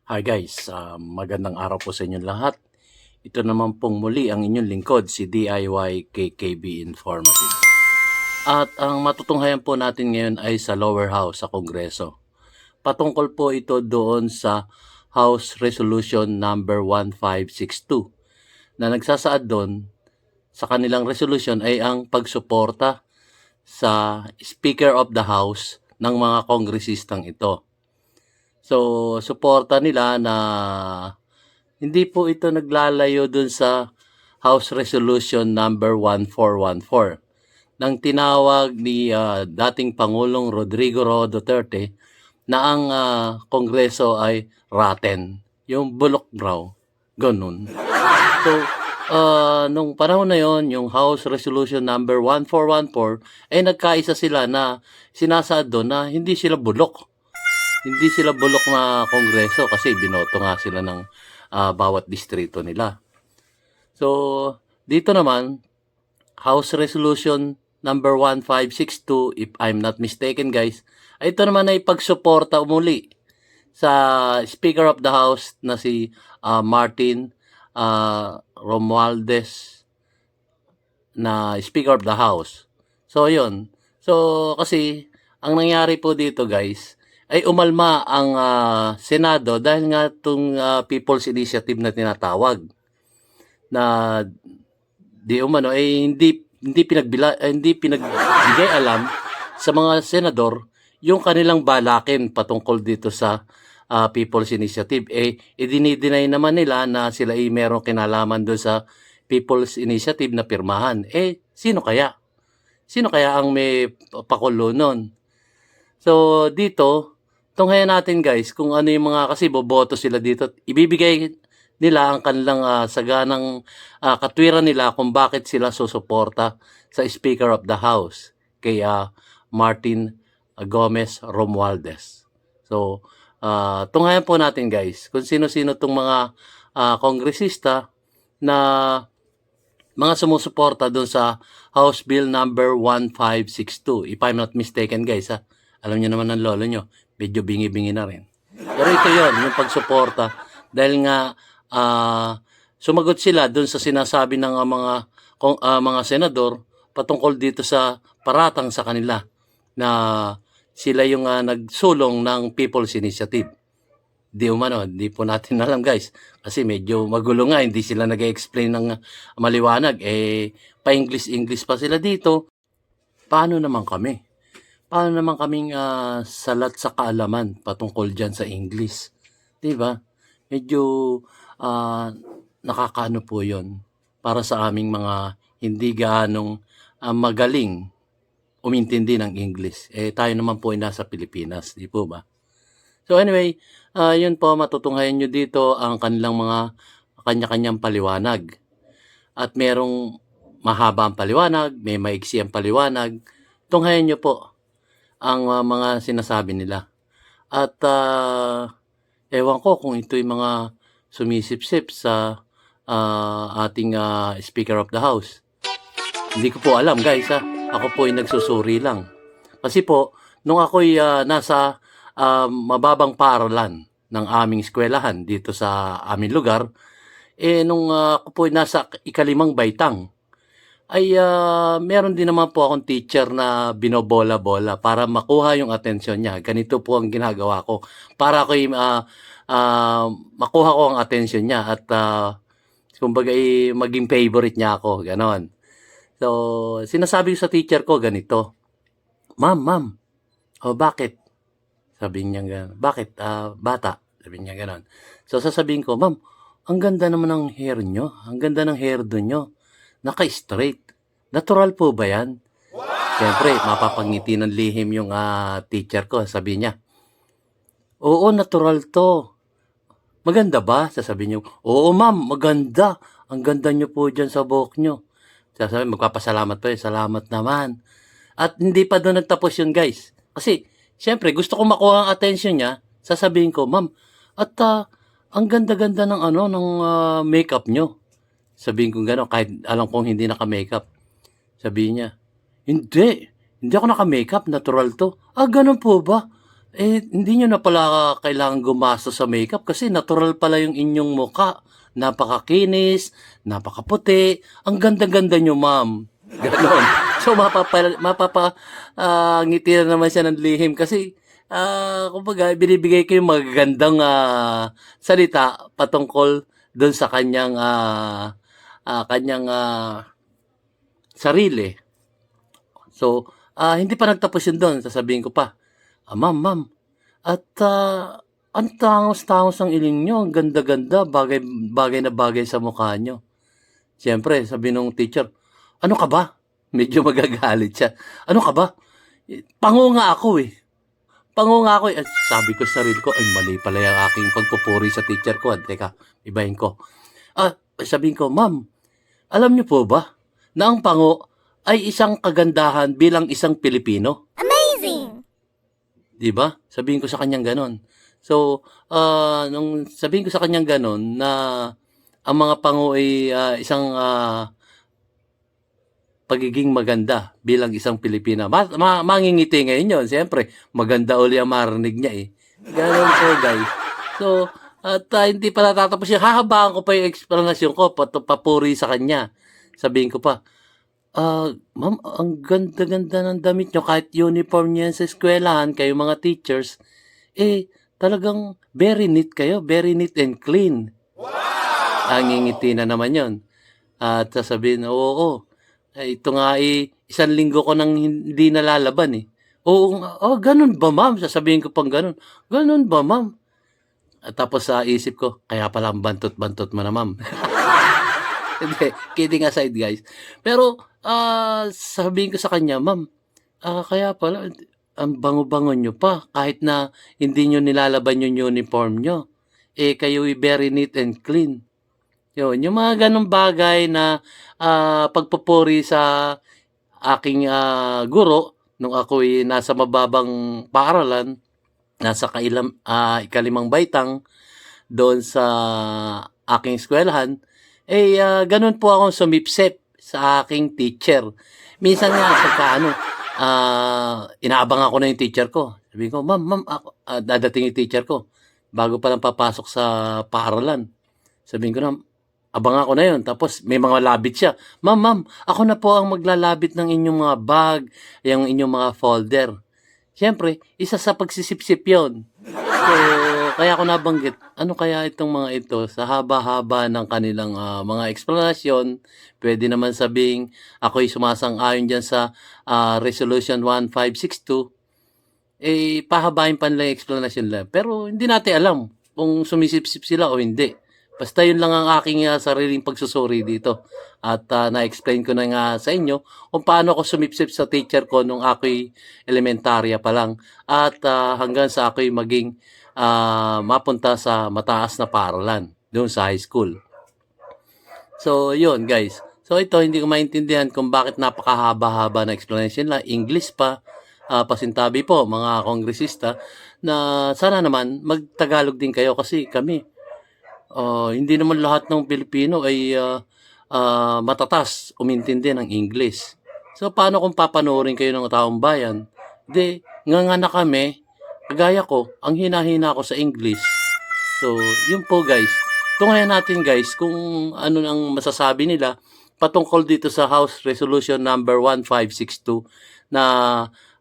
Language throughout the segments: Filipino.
Hi guys, magandang araw po sa inyong lahat. Ito naman pong muli ang inyong lingkod, si DIY KKB Informative. At ang matutunghayan po natin ngayon ay sa lower house sa Kongreso. Patungkol po ito doon sa House Resolution number 1562 na nagsasaad doon sa kanilang resolution ay ang pagsuporta sa Speaker of the House ng mga kongresistang ito. So, suporta nila na hindi po ito naglalayo dun sa House Resolution number 1414 nang tinawag ni dating Pangulong Rodrigo Roa Duterte na ang Kongreso ay rotten. Yung bulok raw. Ganun. So, nung panahon na yon, yung House Resolution number 1414 ay nagkaisa sila na sinasaad doon na hindi sila bulok. Hindi sila bulok na kongreso kasi binoto nga sila ng bawat distrito nila. So, dito naman, House Resolution number 1562, if I'm not mistaken guys, ay ito naman ay pagsuporta umuli sa Speaker of the House na si Martin Romualdez na Speaker of the House. So, yun. So, kasi, ang nangyari po dito guys, ay umalma ang Senado dahil nga itong People's Initiative na tinatawag na di umano ay hindi pinagbigay alam sa mga senador yung kanilang balakin patungkol dito sa People's Initiative. Idinideny naman nila na sila ay merong kinalaman doon sa People's Initiative na pirmahan. Sino kaya? Sino kaya ang may pakulo nun? So, dito, tunghayan natin guys kung ano yung mga, kasi boboto sila dito. Ibibigay nila ang kanilang saganang katwiran nila kung bakit sila susuporta sa Speaker of the House kay Martin Gomez Romualdez. So, tunghayan po natin guys kung sino-sino itong mga kongresista na mga sumusuporta doon sa House Bill number 1562. If I'm not mistaken guys alam niyo naman ng lolo nyo, medyo bingi-bingi na rin. Pero ito yon yung pagsuporta. Dahil nga, sumagot sila dun sa sinasabi ng mga senador patungkol dito sa paratang sa kanila na sila yung nagsulong ng People's Initiative. Di umano, di po natin alam guys. Kasi medyo magulo nga, hindi sila nag-explain ng maliwanag. Pa-English pa sila dito. Paano naman kami? Paano naman kaming salat sa kaalaman patungkol dyan sa English? Diba? Medyo nakakaano po yon para sa aming mga hindi gaanong magaling umintindi ng English. Tayo naman po ay nasa Pilipinas, di po ba? So anyway, yun po, matutunghayan nyo dito ang kanilang mga kanya-kanyang paliwanag. At merong mahaba ang paliwanag, may maiksi ang paliwanag. Tunghayan nyo po ang mga sinasabi nila. At ewan ko kung ito'y mga sumisip-sip sa ating Speaker of the House. Hindi ko po alam guys Ako po ay nagsusuri lang. Kasi po, nung ako'y nasa mababang paaralan ng aming eskwelahan dito sa aming lugar, nung ako po ay nasa ikalimang baitang, ay meron din naman po akong teacher na binobola-bola para makuha yung atensyon niya. Ganito po ang ginagawa ko para ako'y makuha ko ang atensyon niya at kumbaga maging favorite niya ako, ganon. So, sinasabi ko sa teacher ko ganito, Ma'am, bakit? Sabi niya gano'n, bakit bata? Sabi niya gano'n. So, sasabihin ko, Ma'am, ang ganda naman ng hair nyo, ang ganda ng hairdo nyo. Naka-straight. Natural po ba yan? Wow! Siyempre, mapapangiti ng lihim yung teacher ko. Sabi niya, oo, natural to. Maganda ba? Sasabihin niyo, oo ma'am, maganda. Ang ganda nyo po dyan sa buhok nyo. Sasabihin, magpapasalamat pa yun. Salamat naman. At hindi pa doon nagtapos yun guys. Kasi, siyempre, gusto ko makuha ang attention niya. Sasabihin ko, ma'am, at ang ganda-ganda ng makeup nyo. Sabihin ko gano'n, kahit alam kong hindi naka-makeup. Sabihin niya, hindi ako naka-makeup, natural to. Gano'n po ba? Hindi nyo na pala kailangan gumastos sa makeup kasi natural pala yung inyong muka. Napakakinis, napakaputi, ang ganda-ganda nyo, ma'am. Ganon. So, ngiti na naman siya ng lihim kasi, kumbaga, binibigay ko yung magagandang salita patungkol doon sa kanyang sarili. So, hindi pa nagtapos yun doon. Sasabihin ko pa, ma'am, at ang tangos-tangos ng iling nyo, ang ganda-ganda, bagay na bagay sa mukha nyo. Siyempre, sabi nung teacher, ano ka ba? Medyo magagalit siya. Ano ka ba? Pango nga ako eh. Pango nga ako eh. At sabi ko sa sarili ko, ay mali pala yung aking pagpupuri sa teacher ko. Teka, ibahin ko. Sabihin ko, ma'am, alam niyo po ba na ang pango ay isang kagandahan bilang isang Pilipino? Amazing! Di ba? Sabihin ko sa kanyang ganon. So, nung sabihin ko sa kanyang ganon na ang mga pango ay isang pagiging maganda bilang isang Pilipina. Mangingiti ngayon yun. Siyempre, maganda uli ang marinig niya eh. Ganon po, guys. So, at hindi pa natatapos yung hahabaan ko pa yung explanation ko, papuri sa kanya. Sabihin ko pa, ma'am, ang ganda-ganda ng damit nyo. Kahit uniform niya sa eskwelahan, kayo mga teachers, talagang very neat kayo. Very neat and clean. Wow! Ngingiti na naman yon. At sasabihin, oo. Ito nga isang linggo ko nang hindi nalalaban eh. Oo, ganun ba ma'am? Sasabihin ko pang ganun. Ganun ba ma'am? At tapos sa isip ko, kaya pala ang bantot-bantot mo na ma'am. Hindi, kidding aside guys. Pero sabihin ko sa kanya, ma'am, kaya pala ang bango-bango nyo pa kahit na hindi nyo nilalaban yung uniform nyo. Kayo'y very neat and clean. Yun, yung mga ganong bagay na pagpupuri sa aking guro nung ako'y nasa mababang paaralan, nasa ikalimang baitang doon sa aking eskwelahan, ganun po akong sumipsip sa aking teacher. Minsan nga, pagka inaabang ako na yung teacher ko. Sabi ko, ma'am, dadating yung teacher ko bago pa lang papasok sa paaralan. Sabihin ko na, abang ako na yun. Tapos may mga labit siya. Ma'am, ako na po ang maglalabit ng inyong mga bag, yung inyong mga folder. Siyempre, isa sa pagsisipsip yun. So, kaya ako nabanggit, ano kaya itong mga ito sa haba-haba ng kanilang mga explanation, pwede naman sabing ako'y sumasang-ayon dyan sa Resolution 1562, pahabain pa nila yung explanation nila. Pero hindi natin alam kung sumisipsip sila o hindi. Basta yun lang ang aking sariling pagsusuri dito. At na-explain ko na nga sa inyo kung paano ako sumipsip sa teacher ko nung ako'y elementarya pa lang. At hanggang sa ako'y maging mapunta sa mataas na paaralan doon sa high school. So, yun guys. So, ito hindi ko maintindihan kung bakit napakahaba-haba na explanation na English pa. Pasintabi po mga kongresista na sana naman magtagalog din kayo kasi kami hindi naman lahat ng Pilipino ay matatas umintindi ng English. So, paano kung papanoorin kayo ng taong bayan? Nga na kami, kagaya ko, ang hina-hina ko sa English. So, yun po guys. Tungayan natin guys kung ano ang masasabi nila patungkol dito sa House Resolution number 1562 na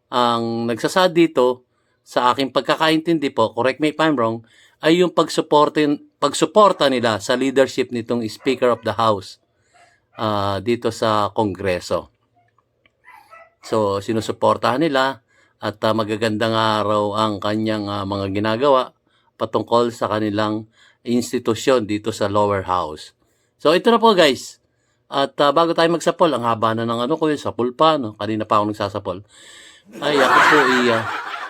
ang nagsasaad dito sa aking pagkakaintindi po, correct me if I'm wrong, ay yung pagsuporta nila sa leadership nitong Speaker of the House dito sa Kongreso. So, sinusuportahan nila at magagandang araw ang kanyang mga ginagawa patungkol sa kanilang institusyon dito sa lower house. So, ito na po guys. At bago tayo magsapol, ang haba na ng ko yun, sapol pa, no? Kanina pa ako nagsasapol. Ay, ako po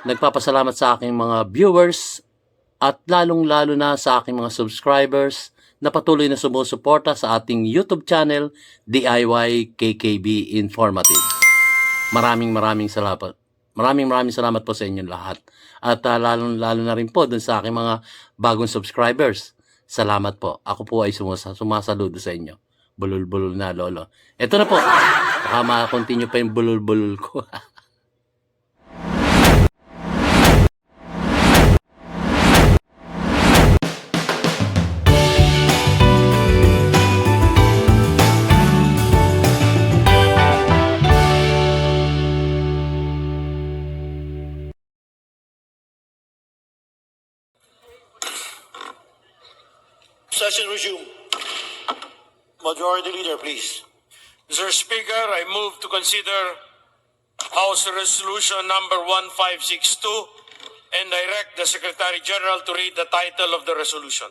nagpapasalamat sa aking mga viewers at lalong-lalo na sa aking mga subscribers na patuloy na sumusuporta sa ating YouTube channel, DIY KKB Informative. Maraming salamat. Maraming salamat po sa inyong lahat. At lalong-lalo na rin po dun sa aking mga bagong subscribers. Salamat po. Ako po ay sumasaludo sa inyo. Bulul-bulul na, lolo. Ito na po. Baka ma-continue pa yung bulul-bulul ko. Session resumed. Majority Leader, please. Mr. Speaker, I move to consider House Resolution number 1562 and direct the Secretary General to read the title of the resolution.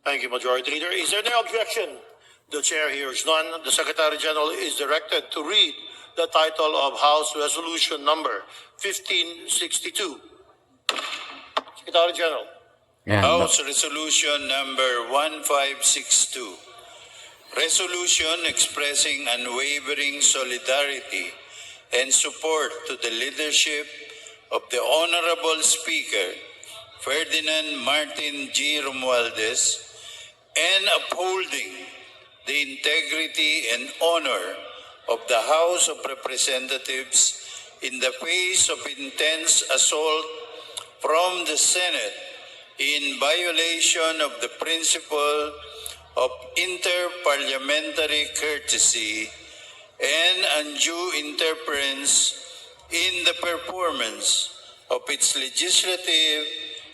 Thank you, Majority Leader. Is there any objection? The Chair hears none. The Secretary General is directed to read the title of House Resolution number 1562. Secretary General. Yan. House Resolution number 1562. Resolution expressing unwavering solidarity and support to the leadership of the Honorable Speaker, Ferdinand Martin G. Romualdez, and upholding the integrity and honor of the House of Representatives in the face of intense assault from the Senate in violation of the principle of inter-parliamentary courtesy and undue interference in the performance of its legislative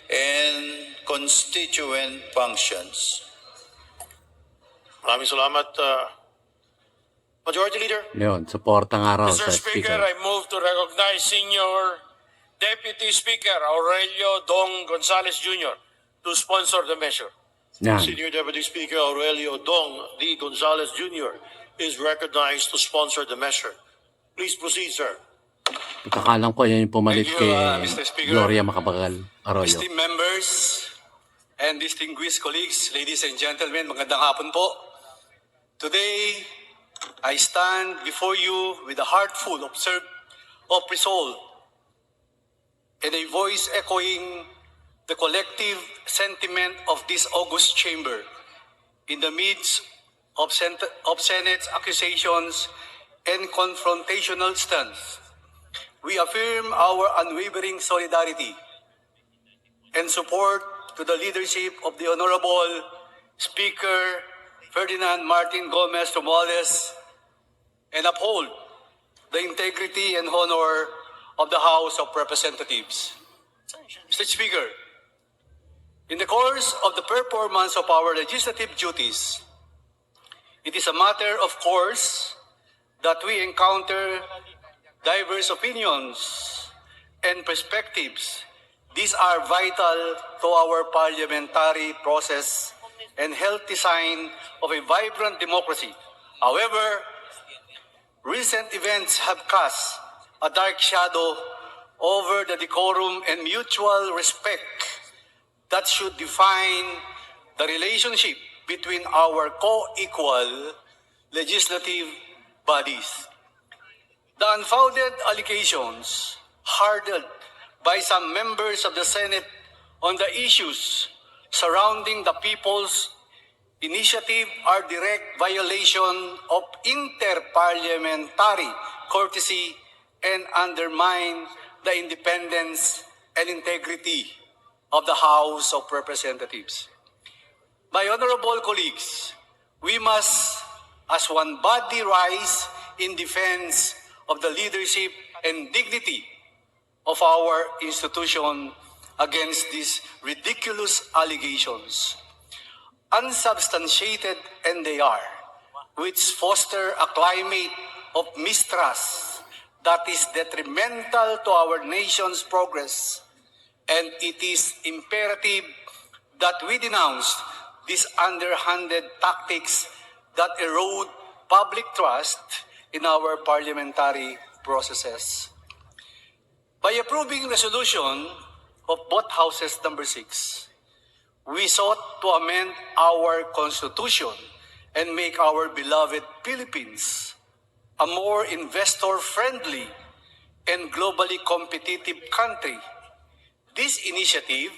and constituent functions. Maraming salamat, Majority Leader. Yun, suporta nga raw Mr. sa Speaker, speaker. I move to recognize Senior Deputy Speaker Aurelio Dong Gonzales Jr. to sponsor the measure. Yan. Senior Deputy Speaker Aurelio Dong D. Gonzales Jr. is recognized to sponsor the measure. Please proceed, sir. Pagkakalam ko, yan yung pumalit Thank you, kay Mr. Speaker. Gloria Macapagal Arroyo. Esteemed members and distinguished colleagues, ladies and gentlemen, magandang hapon po. Today, I stand before you with a heart full of resolve and a voice echoing the collective sentiment of this august chamber in the midst of Senate's accusations and confrontational stance. We affirm our unwavering solidarity and support to the leadership of the Honorable Speaker Ferdinand Martin Gomez Romualdez and uphold the integrity and honor of the House of Representatives. Mr. Speaker, in the course of the performance of our legislative duties, it is a matter of course that we encounter diverse opinions and perspectives. These are vital to our parliamentary process and healthy sign of a vibrant democracy. However, recent events have cast a dark shadow over the decorum and mutual respect that should define the relationship between our co-equal legislative bodies. The unfounded allegations hardened by some members of the Senate on the issues surrounding the People's Initiative are direct violation of inter-parliamentary courtesy and undermine the independence and integrity of the House of Representatives. My honorable colleagues, we must, as one body, rise in defense of the leadership and dignity of our institution against these ridiculous allegations. Unsubstantiated, and they are, which foster a climate of mistrust that is detrimental to our nation's progress. And it is imperative that we denounce these underhanded tactics that erode public trust in our parliamentary processes. By approving resolution of both houses number 6, we sought to amend our constitution and make our beloved Philippines a more investor-friendly and globally competitive country. This initiative,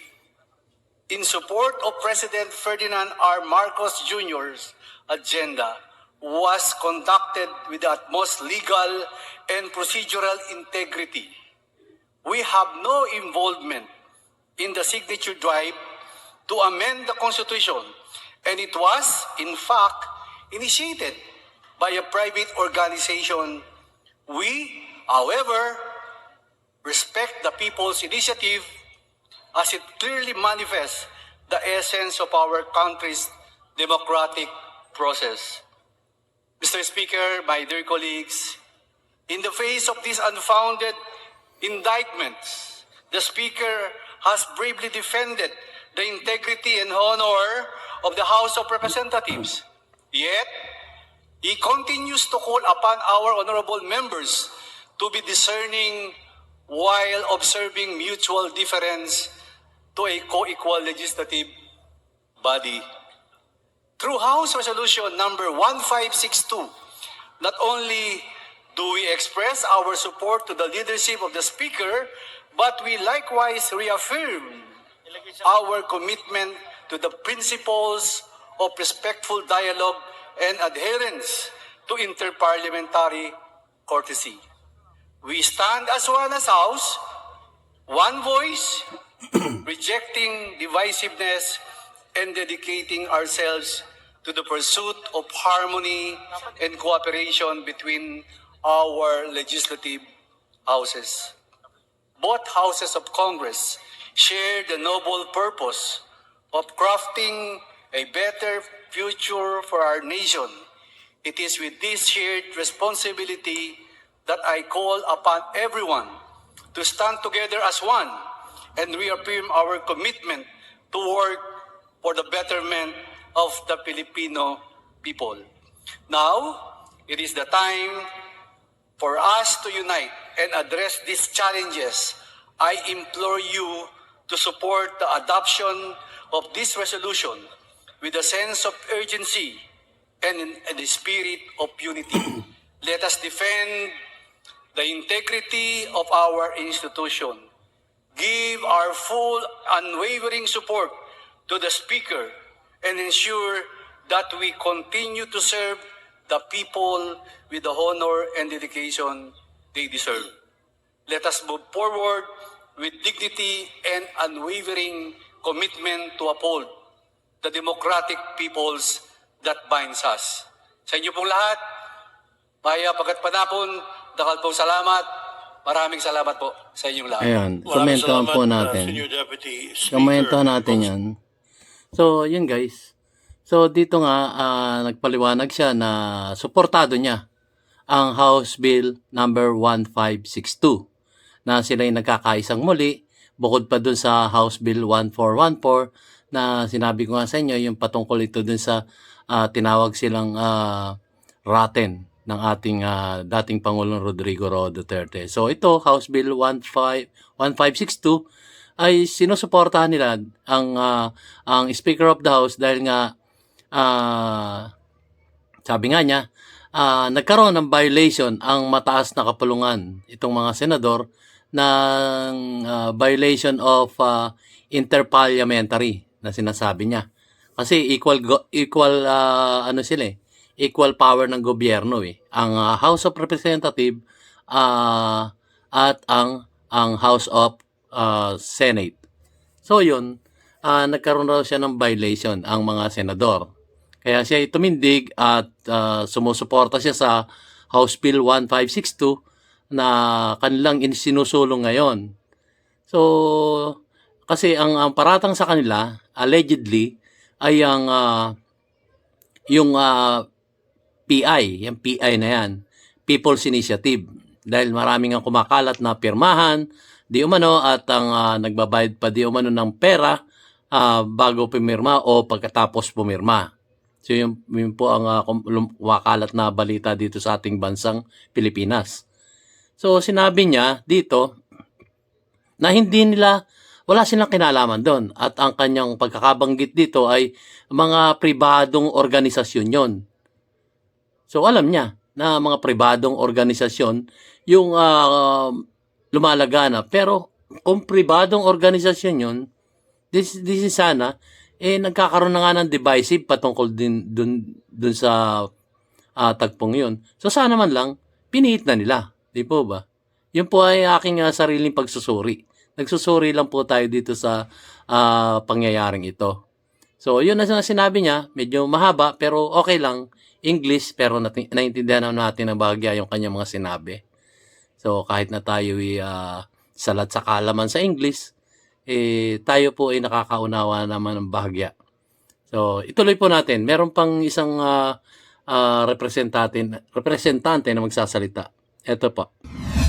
in support of President Ferdinand R. Marcos Jr.'s agenda, was conducted with the utmost legal and procedural integrity. We have no involvement in the signature drive to amend the Constitution, and it was, in fact, initiated by a private organization. We, however, respect the people's initiative as it clearly manifests the essence of our country's democratic process. Mr. Speaker, my dear colleagues, in the face of these unfounded indictments, the Speaker has bravely defended the integrity and honor of the House of Representatives. Yet, he continues to call upon our honorable members to be discerning while observing mutual difference to a co-equal legislative body. Through House Resolution number 1562, not only do we express our support to the leadership of the Speaker, but we likewise reaffirm our commitment to the principles of respectful dialogue and adherence to interparliamentary courtesy. We stand as one as House, one voice, rejecting divisiveness and dedicating ourselves to the pursuit of harmony and cooperation between our legislative houses. Both houses of Congress share the noble purpose of crafting a better future for our nation. It is with this shared responsibility that I call upon everyone to stand together as one and reaffirm our commitment to work for the betterment of the Filipino people. Now, it is the time for us to unite and address these challenges. I implore you to support the adoption of this resolution with a sense of urgency and in the spirit of unity. Let us defend the integrity of our institution. Give our full, unwavering support to the Speaker and ensure that we continue to serve the people with the honor and dedication they deserve. Let us move forward with dignity and unwavering commitment to uphold the democratic peoples that binds us. Sa inyo pong lahat, maya pagkat panapon, dakal pong salamat. Maraming salamat po sa inyong lahat. Ayan, Maraming komentohan po salamat, natin. Senior Deputy Speaker. Komentohan natin yan. So, yun guys. So, dito nga, nagpaliwanag siya na suportado niya ang House Bill number 1562 na sila'y nagkakaisang muli bukod pa dun sa House Bill 1414 na sinabi ko nga sa inyo yung patungkol ito dun sa tinawag silang rotten ng ating dating Pangulong Rodrigo Roa Duterte. So ito, House Bill 1562 ay sinusuportahan nila ang Speaker of the House dahil nga sabi nga niya, nagkaroon ng violation ang mataas na kapulungan itong mga senador ng violation of interparliamentary na sinasabi niya. Kasi equal ano sila eh, equal power ng gobyerno eh. Ang House of Representative at ang House of Senate. So yun, nagkaroon raw siya ng violation ang mga senador. Kaya siya tumindig at sumusuporta siya sa House Bill 1562 na kanilang sinusulong ngayon. So, kasi ang paratang sa kanila, allegedly, ay yung PI, yung PI na yan, People's Initiative. Dahil maraming ang kumakalat na pirmahan, di umano, at ang nagbabayad pa di umano ng pera bago pumirma o pagkatapos pumirma. So yun po ang kumakalat na balita dito sa ating bansang Pilipinas. So sinabi niya dito na wala silang kinalaman doon at ang kanyang pagkakabanggit dito ay mga pribadong organisasyon yon. So alam niya na mga pribadong organisasyon yung lumalagana. Pero kung pribadong organisasyon yun, this is sana, nagkakaroon na nga ng divisive patungkol din dun sa tagpong yun. So sana man lang, piniit na nila. Di po ba? Yun po ay aking sariling pagsusuri. Nagsusuri lang po tayo dito sa pangyayaring ito. So yun na sinabi niya, medyo mahaba pero okay lang. English, pero naintindihan natin ang bahagya yung kanyang mga sinabi. So, kahit na tayo salat sa kaalaman sa English, tayo po ay nakakaunawa naman ng bahagya. So, ituloy po natin. Meron pang isang representante na magsasalita. Ito po.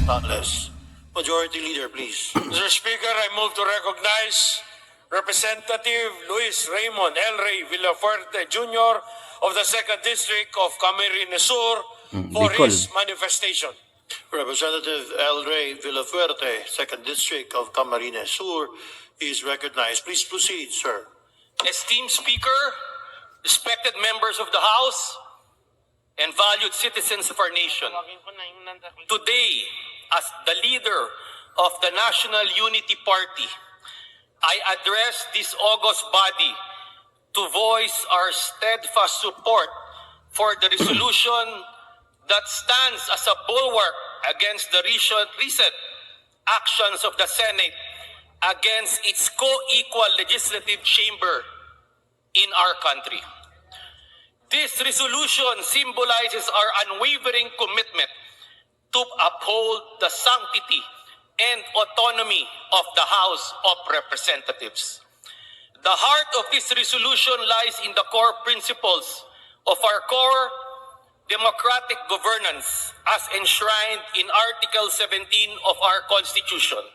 Unless. Majority Leader, please. Mr. Speaker, I move to recognize Representative Luis Raymond L. Ray Villafuerte Jr. of the 2nd District of Camarines Sur for Bicol. his manifestation. Representative El Rey Villafuerte, 2nd District of Camarines Sur, is recognized. Please proceed, sir. Esteemed Speaker, respected members of the House, and valued citizens of our nation, today, as the leader of the National Unity Party, I address this august body to voice our steadfast support for the resolution that stands as a bulwark against the recent actions of the Senate against its co-equal legislative chamber in our country. This resolution symbolizes our unwavering commitment to uphold the sanctity and autonomy of the House of Representatives. The heart of this resolution lies in the core principles of our core democratic governance as enshrined in Article 17 of our Constitution.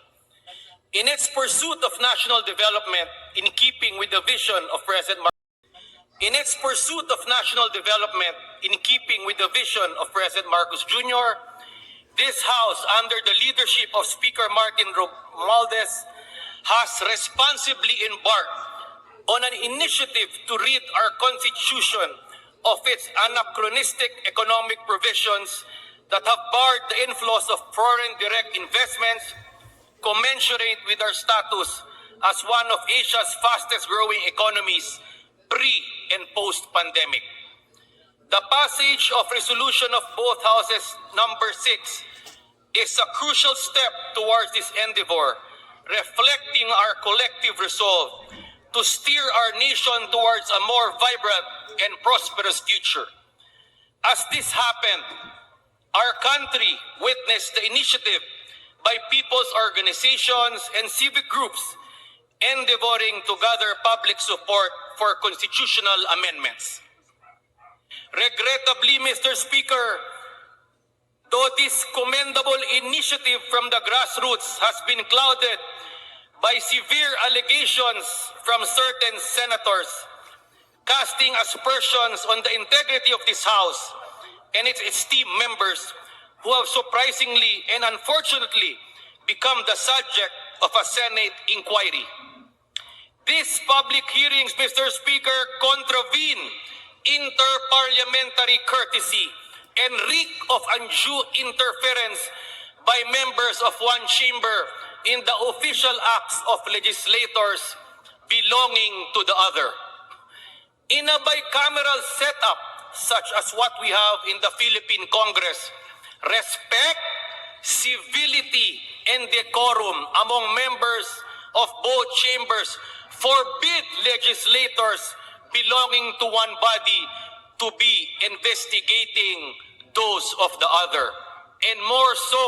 In its pursuit of national development, in keeping with the vision of President Marcos Jr., this House, under the leadership of Speaker Martin Romualdez, has responsibly embarked on an initiative to rid our Constitution of its anachronistic economic provisions that have barred the inflows of foreign direct investments commensurate with our status as one of Asia's fastest growing economies pre- and post-pandemic. The passage of resolution of both houses number 6 is a crucial step towards this endeavor, reflecting our collective resolve to steer our nation towards a more vibrant and prosperous future. As this happened, our country witnessed the initiative by people's organizations and civic groups endeavoring to gather public support for constitutional amendments. Regrettably, Mr. Speaker, though this commendable initiative from the grassroots has been clouded by severe allegations from certain senators, casting aspersions on the integrity of this House and its esteemed members who have surprisingly and unfortunately become the subject of a Senate inquiry. These public hearings, Mr. Speaker, contravene inter-parliamentary courtesy and reek of undue interference by members of one chamber in the official acts of legislators belonging to the other. In a bicameral setup such as what we have in the Philippine Congress, respect, civility, and decorum among members of both chambers forbid legislators belonging to one body to be investigating those of the other, and more so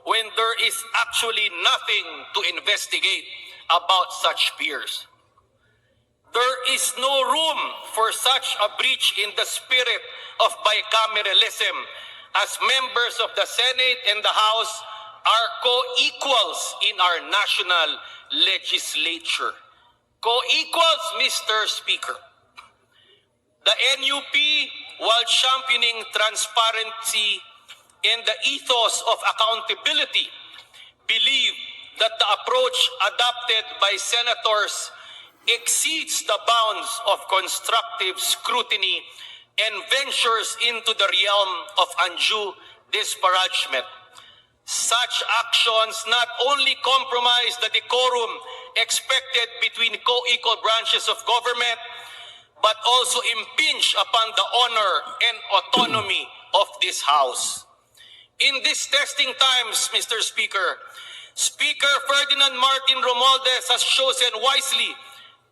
when there is actually nothing to investigate about such peers. There is no room for such a breach in the spirit of bicameralism, as members of the Senate and the House are co-equals in our national legislature. Co-equals, Mr. Speaker. The NUP, while championing transparency and the ethos of accountability, believe that the approach adopted by senators exceeds the bounds of constructive scrutiny and ventures into the realm of undue disparagement. Such actions not only compromise the decorum expected between co-equal branches of government, but also impinge upon the honor and autonomy of this House. In these testing times, Mr. Speaker, Speaker Ferdinand Martin Romualdez has chosen wisely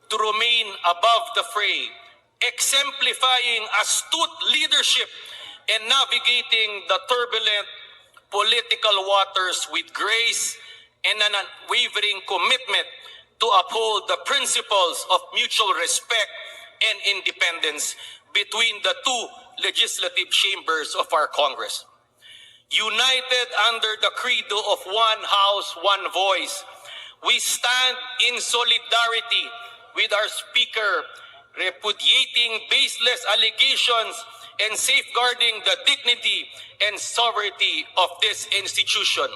to remain above the fray, exemplifying astute leadership and navigating the turbulent political waters with grace and an unwavering commitment to to uphold the principles of mutual respect and independence between the two legislative chambers of our Congress. United under the credo of one house, one voice, we stand in solidarity with our Speaker, repudiating baseless allegations and safeguarding the dignity and sovereignty of this institution.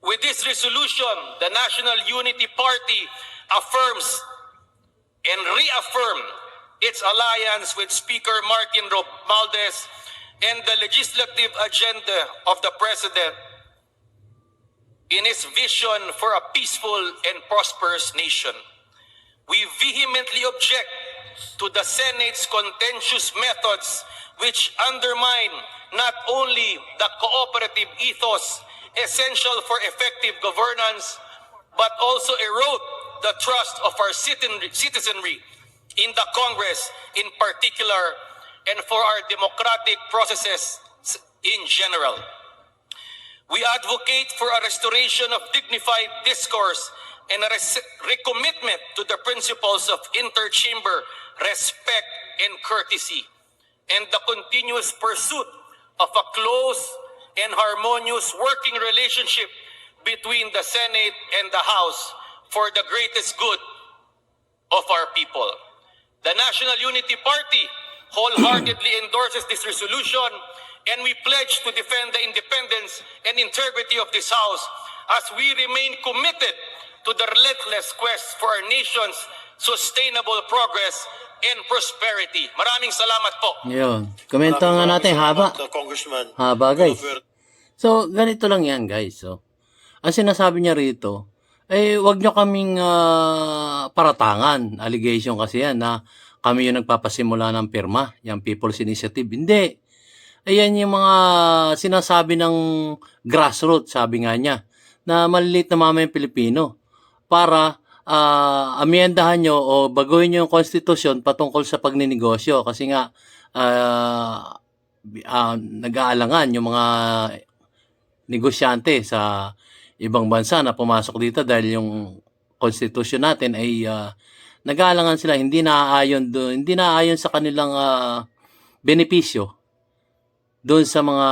With this resolution, the National Unity Party affirms and reaffirms its alliance with Speaker Martin Romualdez and the legislative agenda of the President in his vision for a peaceful and prosperous nation. We vehemently object to the Senate's contentious methods which undermine not only the cooperative ethos essential for effective governance, but also erode the trust of our citizenry in the Congress in particular and for our democratic processes in general. We advocate for a restoration of dignified discourse and a recommitment to the principles of interchamber respect and courtesy, and the continuous pursuit of a close and harmonious working relationship between the Senate and the House for the greatest good of our people. The National Unity Party wholeheartedly endorses this resolution, and we pledge to defend the independence and integrity of this House as we remain committed to the relentless quest for our nation's sustainable progress and prosperity. Maraming salamat po. Yun. Komento nga natin, haba. Congressman. Haba, guys. So, ganito lang yan, guys. So, ang sinasabi niya rito, wag nyo kaming paratangan. Allegation kasi yan na kami yung nagpapasimula ng pirma, yung People's Initiative. Hindi. Ayan yung mga sinasabi ng grassroots, sabi nga niya, na maliliit na mamayang Pilipino para amyendahan nyo o baguhin nyo yung konstitusyon patungkol sa pagninegosyo. Kasi nga, nag-aalangan yung mga negosyante sa ibang bansa na pumasok dito dahil yung konstitusyon natin ay nag-aalangan sila, hindi naaayon sa kanilang benepisyo doon sa mga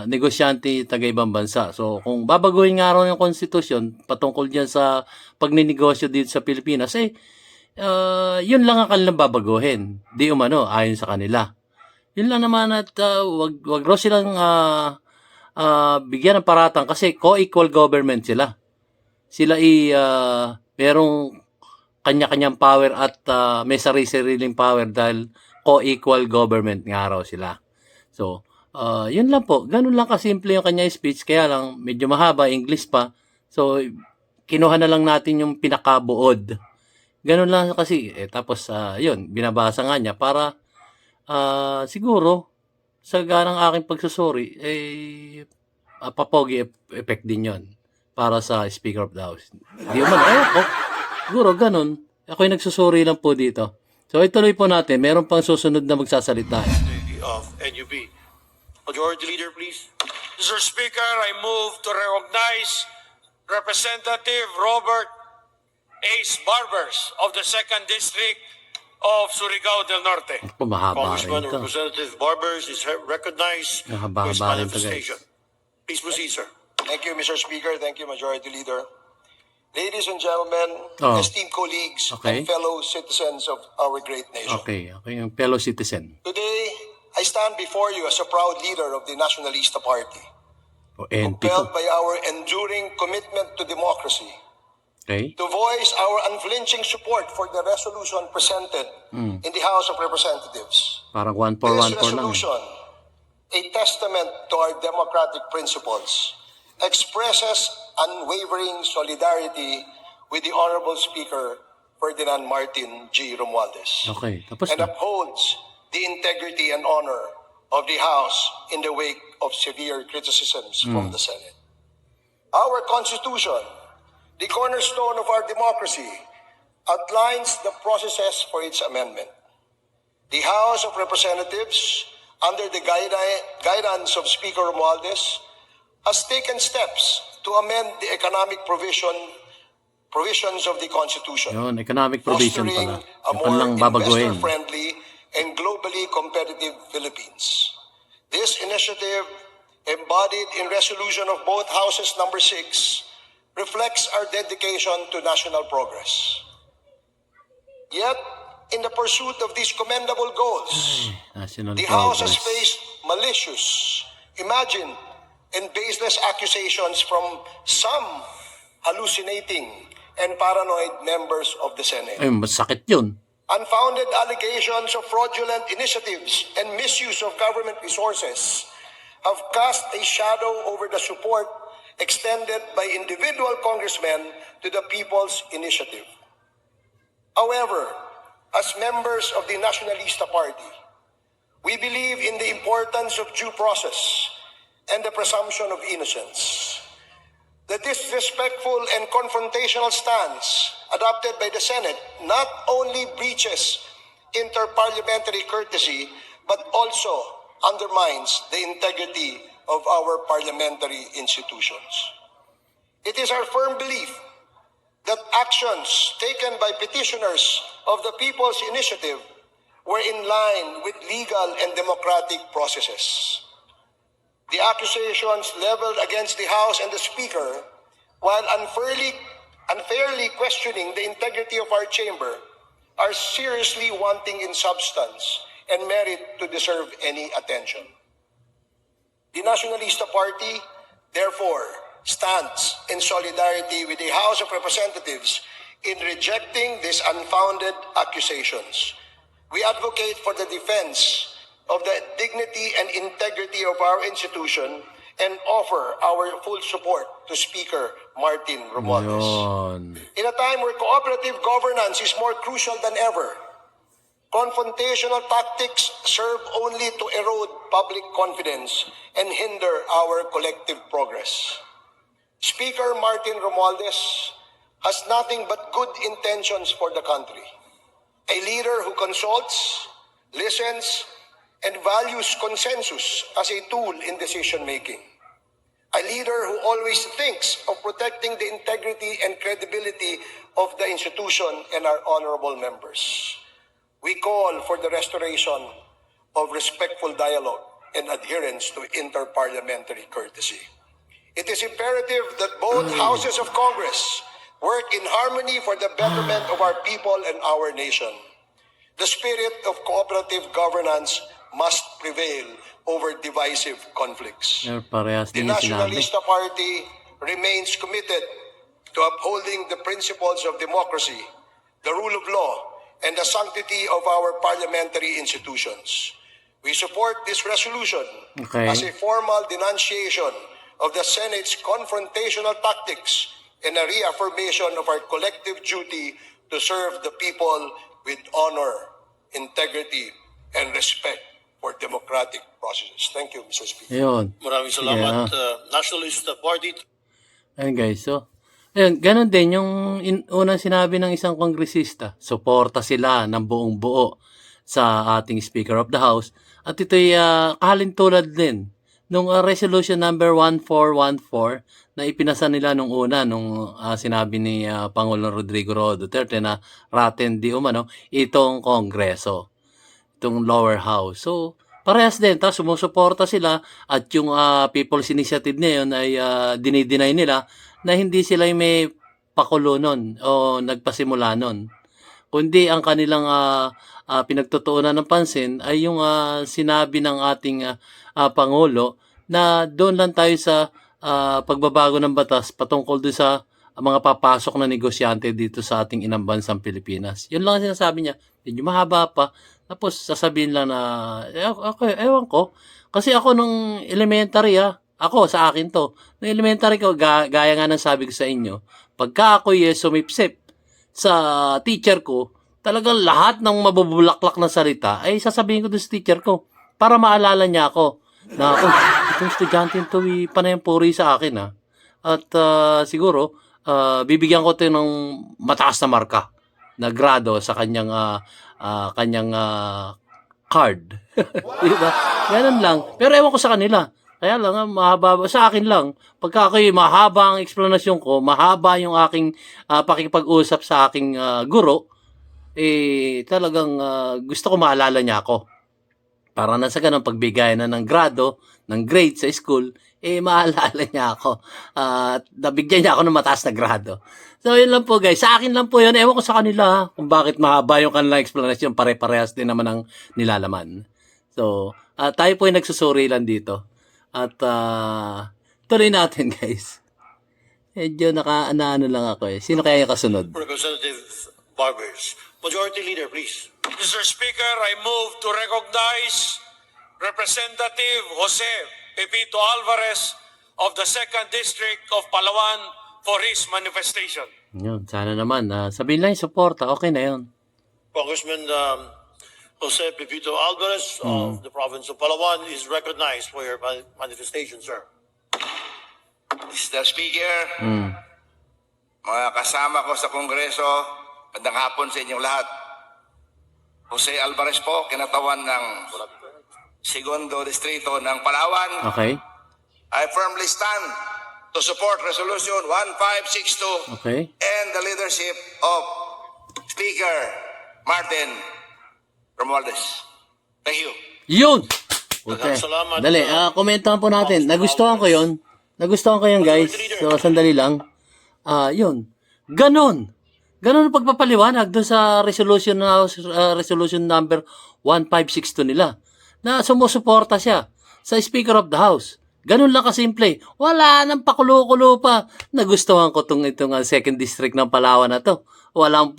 negosyante taga-ibang bansa. So, kung babaguhin nga raw yung konstitusyon patungkol dyan sa pagninegosyo dito sa Pilipinas, yun lang ang kanilang babaguhin. Di umano, ayon sa kanila. Yun lang naman at wag raw silang bigyan ng paratang kasi co-equal government sila. Sila merong kanya-kanyang power at may sarili-sariling power dahil co-equal government nga raw sila. So, yun lang po. Ganun lang kasimple yung kanya speech. Kaya lang, medyo mahaba, English pa. So, kinuha na lang natin yung pinakabuod. Ganun lang kasi. Tapos, yun, binabasa nga niya para siguro, sa ganang aking pagsusuri, papogi effect din yon para sa Speaker of the House. Di man, ako. Siguro, ganun. Ako yung nagsusuri lang po dito. So, ituloy po natin. Meron pang susunod na magsasalita. Of NUP. Majority Leader, please. Mr. Speaker, I move to recognize Representative Robert Ace Barbers of the 2nd District of Surigao del Norte. Mahaba Congressman rin to. Representative Barbers is recognized Mahaba for his rin to, guys. manifestation. Please proceed, sir. Thank you, Mr. Speaker. Thank you, Majority Leader. Ladies and gentlemen, esteemed colleagues, Okay. and fellow citizens of our great nation. Okay, yung fellow citizen. Today, I stand before you as a proud leader of the Nationalista Party, O NP compelled to. by our enduring commitment to democracy, Okay? to voice our unflinching support for the resolution presented in the House of Representatives. Parang 1 for 1 This for lang. resolution, a testament to our democratic principles, expresses unwavering solidarity with the Honorable Speaker Ferdinand Martin G. Romualdez, Okay, tapos and na. upholds the integrity and honor of the House in the wake of severe criticisms from the Senate. Our Constitution, the cornerstone of our democracy, outlines the processes for its amendment. The House of Representatives, under the guidance of Speaker Romualdez, has taken steps to amend the economic provision provisions of the Constitution, Yun, economic provision fostering pala. a Yung palang more babaguhin. investor-friendly and globally competitive Philippines. This initiative, embodied in resolution of both houses number 6, reflects our dedication to national progress. Yet, in the pursuit of these commendable goals, National the House has progress. faced malicious, imagined, and baseless accusations from some hallucinating and paranoid members of the Senate. Ay, masakit yun. Unfounded allegations of fraudulent initiatives and misuse of government resources have cast a shadow over the support extended by individual congressmen to the People's Initiative. However, as members of the Nationalista Party, we believe in the importance of due process and the presumption of innocence. The disrespectful and confrontational stance adopted by the Senate not only breaches interparliamentary courtesy, but also undermines the integrity of our parliamentary institutions. It is our firm belief that actions taken by petitioners of the People's Initiative were in line with legal and democratic processes. The accusations leveled against the House and the Speaker, while unfairly questioning the integrity of our chamber, are seriously wanting in substance and merit to deserve any attention. The Nationalista Party, therefore, stands in solidarity with the House of Representatives in rejecting these unfounded accusations. We advocate for the defense of the dignity and integrity of our institution and offer our full support to Speaker Martin Romualdez. Yun. In a time where cooperative governance is more crucial than ever, confrontational tactics serve only to erode public confidence and hinder our collective progress. Speaker Martin Romualdez has nothing but good intentions for the country. A leader who consults, listens, and values consensus as a tool in decision-making. A leader who always thinks of protecting the integrity and credibility of the institution and our honorable members. We call for the restoration of respectful dialogue and adherence to interparliamentary courtesy. It is imperative that both houses of Congress work in harmony for the betterment of our people and our nation. The spirit of cooperative governance must prevail over divisive conflicts. Parehas The din yung sinabi. Nationalista Party remains committed to upholding the principles of democracy, the rule of law, and the sanctity of our parliamentary institutions. We support this resolution Okay. as a formal denunciation of the Senate's confrontational tactics and a reaffirmation of our collective duty to serve the people with honor, integrity, and respect for democratic processes. Thank you, Mr. Speaker. Ayun. Maraming salamat, Nationalista Party. Ayun guys, so, ayun, ganun din yung unang sinabi ng isang kongresista. Suporta sila ng buong buo sa ating Speaker of the House. At ito'y kahalintulad din nung resolution number 1414 na ipinasa nila nung una, nung sinabi ni Pangulong Rodrigo Roa Duterte na raten di umano itong Kongreso, itong lower house. So, parehas din, tapos sumusuporta sila at yung People's Initiative na yun ay dinideny nila na hindi sila yung may pakulo nun o nagpasimula nun. Kundi ang kanilang pinagtutuunan ng pansin ay yung sinabi ng ating Pangulo na doon lang tayo sa pagbabago ng batas patungkol doon sa mga papasok na negosyante dito sa ating inang bansang Pilipinas. Yun lang ang sinasabi niya. Medyo mahaba pa. Tapos sasabihin lang na, ewan ko. Kasi ako nung elementary ako sa akin to. Nung elementary ko, gaya nga ng sabi ko sa inyo, pagka ako sumipsip sa teacher ko, talagang lahat ng mabubulaklak na salita ay sasabihin ko doon sa teacher ko para maalala niya ako na, itong estudyante to panayang puri sa akin At siguro, bibigyan ko ito ng mataas na marka na grado sa kanyang card. Diba? Ganun lang. Pero ewan ko sa kanila. Kaya lang, mahaba, sa akin lang, pagka ako'y mahaba ang explanation ko, mahaba yung aking pakikipag-usap sa aking guro, talagang gusto ko maalala niya ako. Para na sa ganun, pagbigay na ng grado, ng grade sa school, maalala niya ako. Nabigyan niya ako ng mataas na grado. So, yun lang po guys. Sa akin lang po yun. Ewan ko sa kanila kung bakit mahaba yung kanilang explanation. Pare-parehas din naman ang nilalaman. So, tayo po yung nagsusuri lang dito. At tuloy natin guys. Medyo naka-ano lang ako eh. Sino kaya yung kasunod? Representative Barbers. Majority Leader, please. Mr. Speaker, I move to recognize Representative Jose Pepito Alvarez of the 2nd District of Palawan for his manifestation. Yun, sana naman. Sabihin lang yung suporta. Okay na yun. Congressman Jose Pepito Alvarez of the province of Palawan is recognized for your manifestation, sir. Mr. Speaker, mga kasama ko sa Kongreso, magandang hapon sa inyong lahat. Jose Alvarez po, kinatawan ng Segundo Distrito ng Palawan. Okay? I firmly stand to support Resolution 1562 Okay? and the leadership of Speaker Martin Romualdez. Thank you. Yun! Okay. Salamat. Dali, komentahan po natin. Nagustuhan ko yun. Nagustuhan ko yun, guys. So, sandali lang. Yun. Ganon. Ganon ang pagpapaliwanag doon sa resolution number 1562 nila. Na sumusuporta siya sa Speaker of the House. Ganon lang kasimple. Wala nang pakulo-kulo pa. Nagustuhan ko itong 2nd District ng Palawan na to. Walang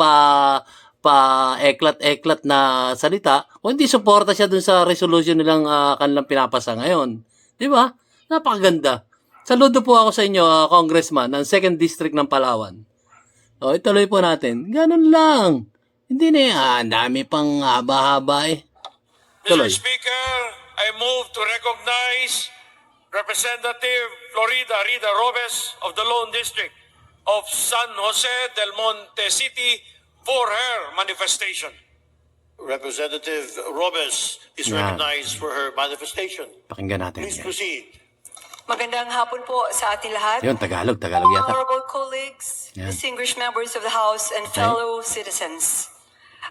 eklat-eklat na salita. Kung hindi suporta siya dun sa resolution nilang kanilang pinapasa ngayon. Di ba? Napakaganda. Saludo po ako sa inyo, Congressman, ng 2nd District ng Palawan. O, ituloy po natin. Ganun lang. Hindi na yan. Dami pang haba-haba eh. Mr. Tuloy. Speaker, I move to recognize Representative Florida Rida Robes of the Lone District of San Jose del Monte City for her manifestation. Representative Robes is Yan. recognized for her manifestation. Pakinggan natin. Please Yan. proceed. Magandang hapon po sa ating lahat. Yun, Tagalog yata. Honorable colleagues, Yan. distinguished members of the House, and fellow citizens.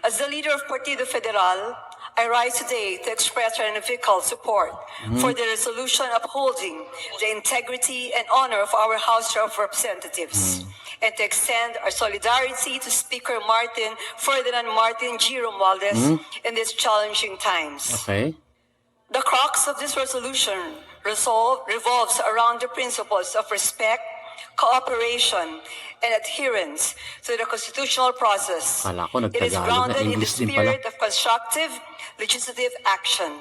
As the leader of Partido Federal, I rise today to express our unequivocal support for the resolution upholding the integrity and honor of our House of Representatives, and to extend our solidarity to Speaker Ferdinand Martin G. Romualdez in these challenging times. Okay? The crux of this resolution revolves around the principles of respect, cooperation, and adherence to the constitutional process. Kala ko It is nagtagalog na grounded in the English din pala. spirit of constructive legislative action.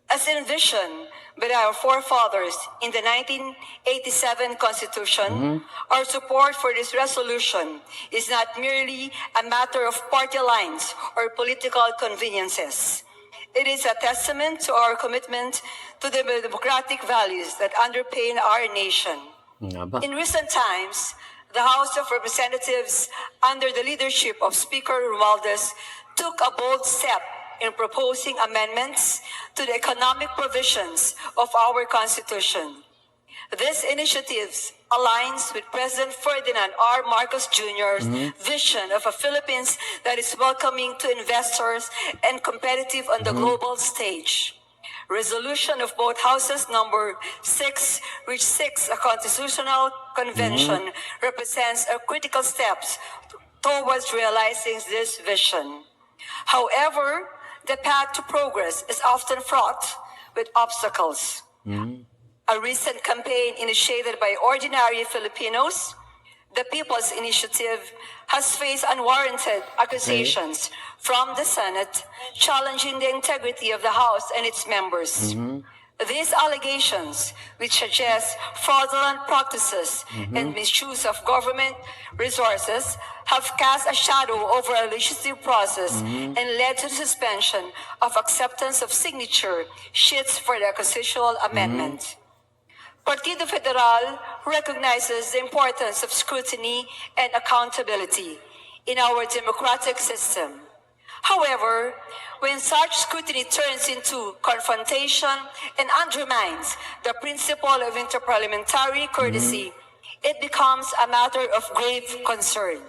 As envisioned by our forefathers in the 1987 Constitution, our support for this resolution is not merely a matter of party lines or political conveniences. It is a testament to our commitment to the democratic values that underpin our nation. Nga ba? In recent times, the House of Representatives, under the leadership of Speaker Romualdez, took a bold step in proposing amendments to the economic provisions of our Constitution. This initiative aligns with President Ferdinand R. Marcos Jr.'s vision of a Philippines that is welcoming to investors and competitive on the global stage. Resolution of both houses number 6, which seeks a constitutional convention, represents a critical steps towards realizing this vision. However, the path to progress is often fraught with obstacles. A recent campaign initiated by ordinary Filipinos, the People's Initiative, has faced unwarranted accusations from the Senate challenging the integrity of the House and its members. These allegations, which suggest fraudulent practices and misuse of government resources, have cast a shadow over our legislative process and led to the suspension of acceptance of signature sheets for the constitutional amendment. Partido Federal recognizes the importance of scrutiny and accountability in our democratic system. However, However, when such scrutiny turns into confrontation and undermines the principle of interparliamentary courtesy, it becomes a matter of grave concern.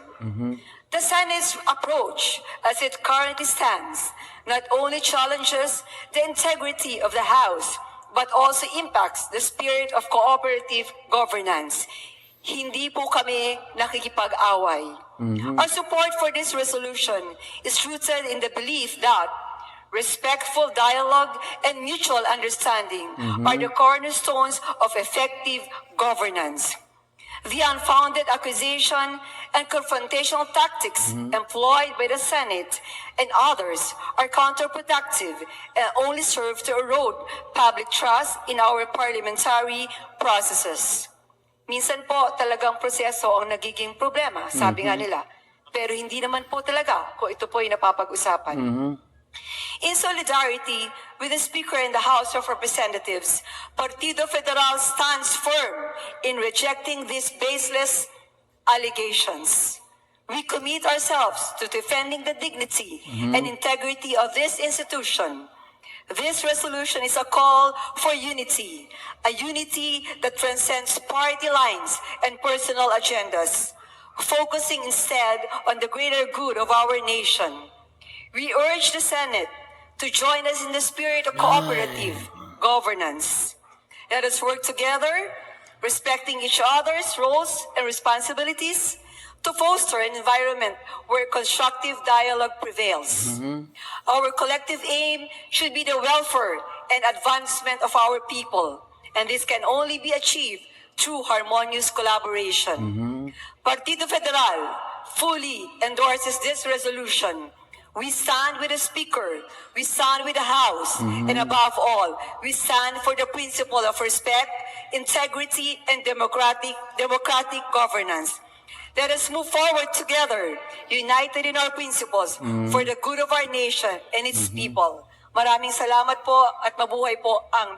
The Senate's approach, as it currently stands, not only challenges the integrity of the House, but also impacts the spirit of cooperative governance. Hindi po kami nakikipag-away. Our support for this resolution is rooted in the belief that respectful dialogue and mutual understanding are the cornerstones of effective governance. The unfounded accusation and confrontational tactics employed by the Senate and others are counterproductive and only serve to erode public trust in our parliamentary processes. Minsan po talagang proseso ang nagiging problema, sabi nga nila. Pero hindi naman po talaga kung ito po ay napapag-usapan. In solidarity with the Speaker in the House of Representatives, Partido Federal stands firm in rejecting these baseless allegations. We commit ourselves to defending the dignity and integrity of this institution. This resolution is a call for unity, a unity that transcends party lines and personal agendas, focusing instead on the greater good of our nation. We urge the Senate to join us in the spirit of cooperative governance. Let us work together, respecting each other's roles and responsibilities, to foster an environment where constructive dialogue prevails. Our collective aim should be the welfare and advancement of our people, and this can only be achieved through harmonious collaboration. Partido Federal fully endorses this resolution. We stand with the Speaker, we stand with the House, and above all, we stand for the principle of respect, integrity, and democratic governance. Let us move forward together, united in our principles, for the good of our nation and its people. Maraming salamat po at mabuhay po ang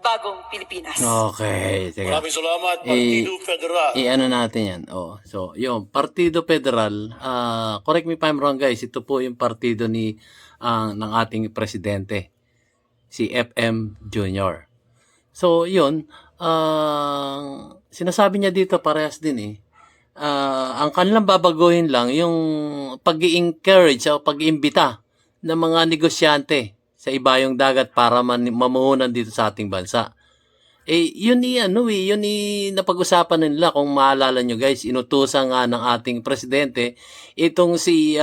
bagong Pilipinas. Okay, teka. Maraming salamat, Partido Federal. Ano natin yan. So, yung Partido Federal, correct me if I'm wrong guys, ito po yung partido ng ating presidente, si FM Jr. So, yun, sinasabi niya dito parehas din eh. Ang kanilang babaguhin lang yung pag-i-encourage o pag-iimbita ng mga negosyante sa ibayong dagat para mamuhunan dito sa ating bansa. Yun napag-usapan nila kung maalala nyo guys, inutusan nga ng ating presidente itong si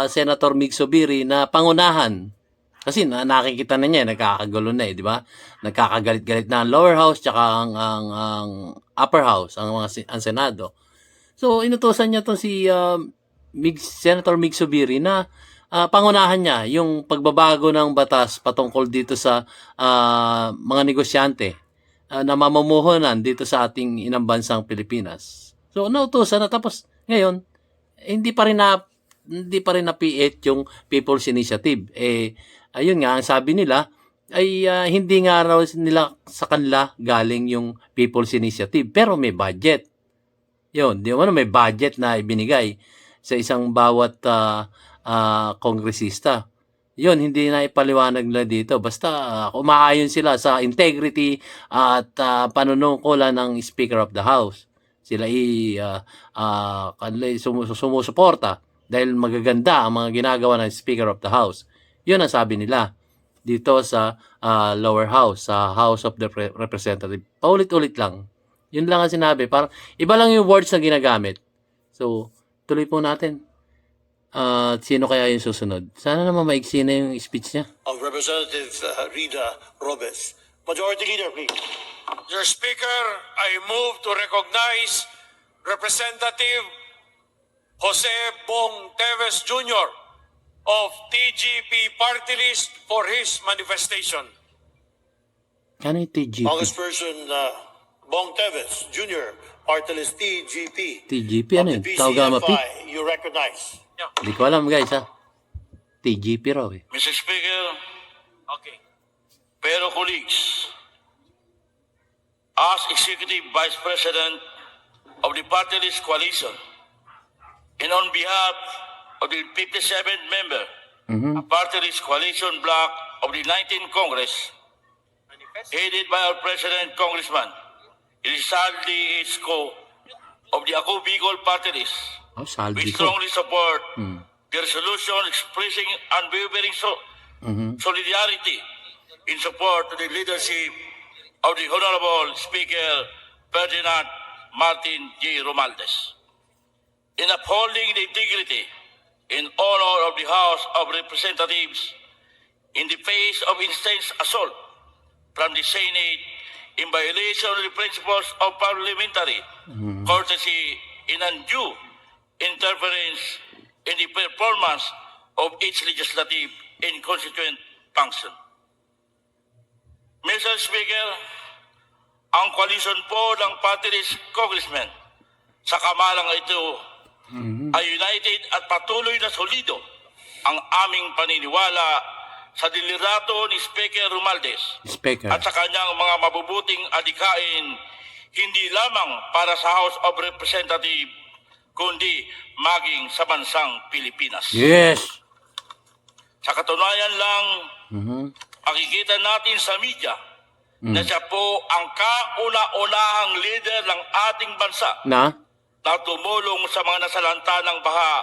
Senator Mig Zubiri na pangunahan. Kasi nakikita na niya, nagkakagulo na di ba? Nagkakagalit-galit na ang lower house tsaka ang upper house, ang Senado. So, inutusan niya itong si Senator Mig Zubiri na pangunahan niya yung pagbabago ng batas patungkol dito sa mga negosyante na mamumuhunan dito sa ating inang bansang Pilipinas. So, nautusan na tapos ngayon, hindi pa rin na-piit yung People's Initiative. Ayun nga, ang sabi nila ay hindi nga raw nila sa kanila galing yung People's Initiative pero may budget. Yun, may budget na ibinigay sa isang bawat kongresista. Yun, hindi na ipaliwanag nila dito. Basta umaayon sila sa integrity at panunungkulan ng Speaker of the House. Sila sumusuporta dahil magaganda ang mga ginagawa ng Speaker of the House. Yun ang sabi nila dito sa lower house, sa House of the Representatives. Paulit-ulit lang. Yun lang ang sinabi. Parang iba lang yung words na ginagamit. So, tuloy po natin. Sino kaya yung susunod? Sana naman maiksi na yung speech niya. Of Representative Rida Robes. Majority Leader, please. Mr. Speaker, I move to recognize Representative Jose Bong Teves Jr. of TGP Party List for his manifestation. Ano yung TGP? Congressperson Bong Teves Jr., Party List TGP. TGP, ano yun? Of the Taugama P? PCFI, you recognize. Hindi ko alam guys ha. TGP raw eh. Mr. Speaker, Okay. fellow colleagues, as Executive Vice President of the Party List Coalition, and on behalf of the 57 member a party list coalition bloc of the 19th Congress, headed by our President Congressman Rizaldi Isko of the Ako Bicol party list. Oh, We saldi ko. strongly support the resolution expressing unwavering solidarity in support to the leadership of the Honorable Speaker Ferdinand Martin G. Romualdez. In upholding the integrity and honor of the House of Representatives in the face of intense assault from the Senate in violation of the principles of parliamentary courtesy and undue interference in the performance of each legislative and constituent function. Mr. Speaker, ang koalisyon po ng party list congressmen sa kamalang ito ay united at patuloy na solido ang aming paniniwala sa dilirato ni Speaker Romualdez Speaker. at sa kanyang mga mabubuting adikain hindi lamang para sa House of Representatives kundi maging sa bansang Pilipinas. Yes. Sa katunayan lang, makikita natin sa media na siya po ang kauna-unahang leader ng ating bansa Na? na tumulong sa mga nasalanta ng baha